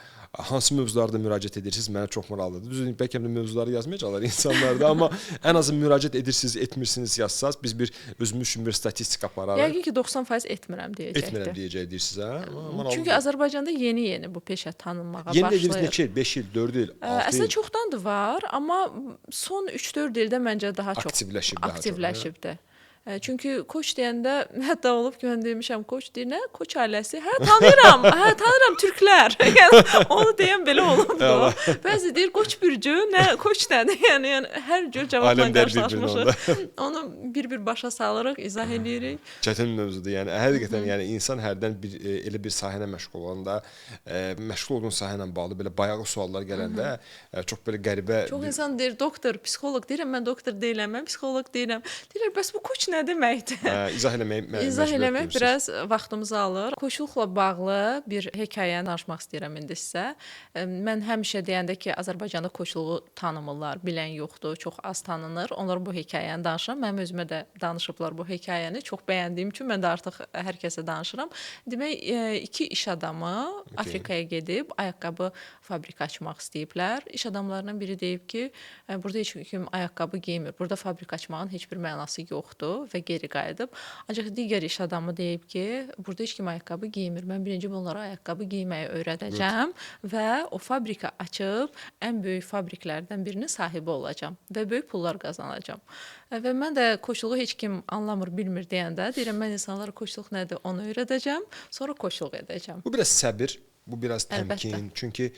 hansı mövzularda müraciət edirsiniz, mənə çox maraqlıdır. Düzdür, bəlkə də mövzuları yazmayacaqlar insanlarda, amma ən azı müraciət edirsiniz, etmirsiniz yazsaz, biz özümüz üçün bir statistika apararıq. Yəqin ki, 90% etmirəm deyəcəkdir. Etmirəm deyəcək deyirsiniz, hə? Çünki Azərbaycanda yeni-yeni bu peşə tanınmağa başlayır. Yeni dediniz neçə il? 5 il, 4 il, 6 il? Əslində çoxdandır var, amma son 3-4 ildə məncə daha çox aktivləşibdir. Çünki koç deyəndə hətta olub ki, mən demişəm, koç deyir, nə? Koç ailəsi? Hə, tanıyıram türklər. Yəni onu deyən belə olubdu. Bəzi deyir, koç bürcü, nə? Koç nədir? Yəni hər cür cavabla qarşılaşmışıq. Onu bir-bir başa salırıq, izah edirik. Çətin mövzudur. Yəni həqiqətən yəni insan hərdən elə bir sahənə məşğul olanda, məşğul olduğun sahə ilə bağlı belə bayağı suallar gələndə çox belə qəribə. Çox insan deyir, doktor, psixoloq deyirəm, mən doktor deyiləm, mən psixoloq deyirəm. Deyirlər, bəs bu koç nə deməkdir? İzah eləmək biraz vaxtımızı alır. Koçluqla bağlı bir hekayəni danışmaq istəyirəm indi sizə. Mən həmişə deyəndə ki, Azərbaycanda koçluğu tanımırlar, bilən yoxdur, çox az tanınır. Onlar bu hekayəni danışır. Mənim özümə də danışıblar bu hekayəni. Çox bəyəndiyim üçün mən də artıq hər kəsə danışıram. Demək, 2 iş adamı Afrikaya gedib ayaqqabı fabriki açmaq istəyiblər. İş adamlarından biri deyib ki, burada heç kim ayaqqabı giymir. Burada fabrika açmağın heç bir mənası yoxdur və geri qayıdıb. Ancaq digər iş adamı deyib ki, burada heç kim ayaqqabı giymir. Mən birinci bunlara ayaqqabı giyməyi öyrədəcəm və o fabrika açıb ən böyük fabriklərdən birinin sahibi olacam və böyük pullar qazanacam. Və mən də koçluğu heç kim anlamır, bilmir deyəndə deyirəm, mən insanlara koçluq nədir onu öyrədəcəm, sonra koçluq edəcəm. Bu biraz səbir Bu biraz Əlbəttə. təmkin. Çünki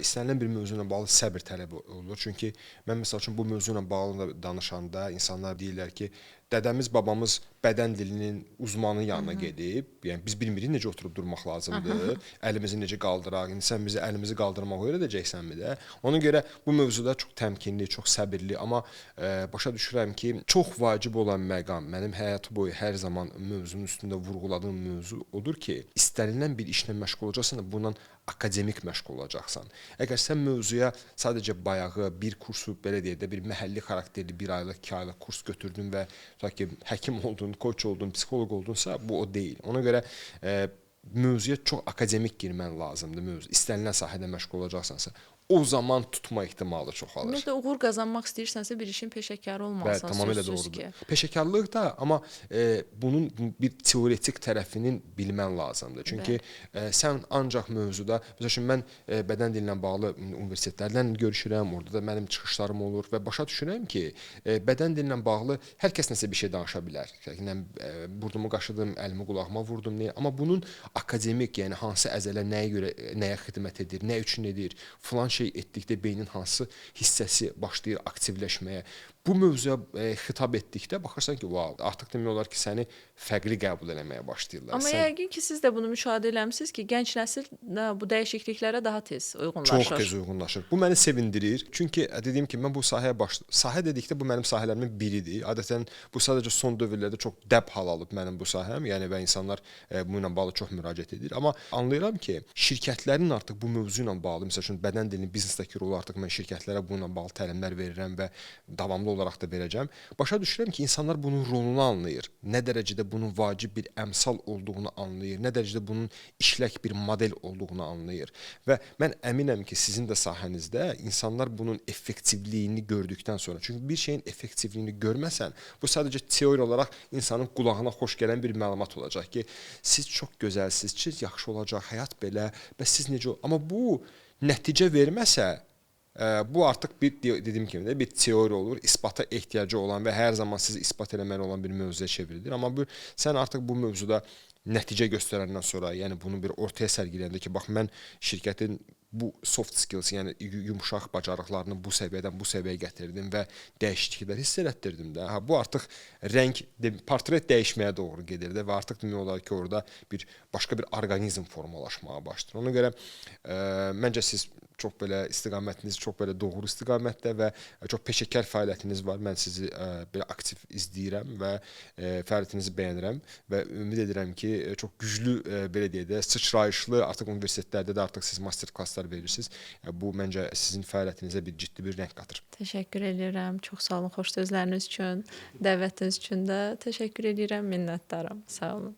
istənilən bir mövzu ilə bağlı səbr tələb olunur. Çünki mən məsəl üçün bu mövzu ilə bağlı danışanda insanlar deyirlər ki, dədəmiz, babamız bədən dilinin uzmanı yanına gedib, yəni biz bilmirik necə oturub durmaq lazımdır, əlimizi necə qaldıraq, indi sən bizi əlimizi qaldırmaq öyrədəcəksənmi də? Ona görə bu mövzuda çox təmkinli, çox səbirli, amma başa düşürəm ki, çox vacib olan məqam, mənim həyat boyu hər zaman mövzunun üstündə vurğuladığım mövzu odur ki, istənilən bir işlə məşğul olacaqsan da bundan akademik məşğul olacaqsan. Əgər sən mövzuya sadəcə bayağı bir kursu, belə deyək də, bir məhəlli xarakterli 1 aylıq, 2 aylıq kurs götürdün və tutaq ki, həkim oldun, koç oldun, psixoloq oldunsa, bu o deyil. Ona görə mövzuya çox akademik girmən lazımdır mövzu. İstənilən sahədə məşğul olacaqsansa, o zaman tutma ehtimalı çoxalır. Ümumiyyətlə uğur qazanmaq istəyirsənsə bir işin peşəkarı olmalısan, tamamilə sözsüz ki. doğrudur. Peşəkarlıq da, amma bunun bir teoretik tərəfinin bilmən lazımdır. Çünki sən ancaq mövzuda, məsəl üçün mən bədən dili ilə bağlı universitetlərlə görüşürəm, orada da mənim çıxışlarım olur və başa düşürəm ki, bədən dili ilə bağlı hər kəs nəsə bir şey danışa bilər. Burnumu qaşıdım, əlimi qulağıma vurdum, niyə? Amma bunun akademik, yəni hansı əzələ nəyə görə, nəyə xidmət edir, nə üçün edir, filan şey etdikdə beynin hansı hissəsi başlayır aktivləşməyə. Bu mövzuya xitab etdikdə baxırsan ki, wow, artıq demək olar ki, səni fərqli qəbul eləməyə başlayırlar. Amma yəqin ki, siz də bunu müşahidə eləmisiniz ki, gənc nəsil bu dəyişikliklərə daha tez uyğunlaşır. Çox tez uyğunlaşır. Bu məni sevindirir. Çünki dediyim kimi mən bu sahə dedikdə bu mənim sahələrimin biridir. Adətən bu sadəcə son dövrlərdə çox dəb hal alıb mənim bu sahəm. Yəni və insanlar bununla bağlı çox müraciət edir. Amma anlayıram ki, şirkətlərin artıq bu mövzu ilə bağlı, məsəl üçün bədən dilinin biznesdəki rolu artıq mən şirkətlərə bununla bağlı təlimlər verirəm və davamlı olaraq da verəcəm. Başa düşürəm ki, insanlar bunun rolunu anlayır. Nə dərəcədə bunun vacib bir əmsal olduğunu anlayır. Nə dərəcədə bunun işlək bir model olduğunu anlayır. Və mən əminəm ki, sizin də sahənizdə insanlar bunun effektivliyini gördükdən sonra, çünki bir şeyin effektivliyini görməsən, bu sadəcə teori olaraq insanın qulağına xoş gələn bir məlumat olacaq ki, siz çox gözəlsiniz, siz yaxşı olacaq, həyat belə və siz necə, amma bu nəticə verməsə, bu artıq bir dediyim kimi də bir teori olur, isbata ehtiyacı olan və hər zaman sizi isbat eləməli olan bir mövzuya çevrilir. Amma sən artıq bu mövzuda nəticə göstərəndən sonra, yəni bunu bir ortaya sərgiləyəndə ki, bax mən şirkətin bu soft skills, yəni yumşaq bacarıqlarını bu səviyyədən bu səviyyəyə gətirdim və dəyişikliklər hiss elətdirdim də. Bu artıq rəng, portret dəyişməyə doğru gedir də və artıq demək olar ki, orada başqa bir orqanizm formalaşmağa başlayır. Ona görə məncə siz çox belə istiqamətiniz çox belə doğru istiqamətdə və çox peşəkar fəaliyyətiniz var. Mən sizi belə aktiv izləyirəm və fəaliyyətinizi bəyənirəm və ümid edirəm ki, çox güclü belə deyək də sıçrayışlı artıq universitetlərdə də artıq siz master klasslar verirsiniz. Bu məncə sizin fəaliyyətinizə ciddi bir rəng qatır. Təşəkkür edirəm. Çox sağ olun xoş sözləriniz üçün, dəvətiniz üçün də təşəkkür edirəm, minnətdaram. Sağ olun.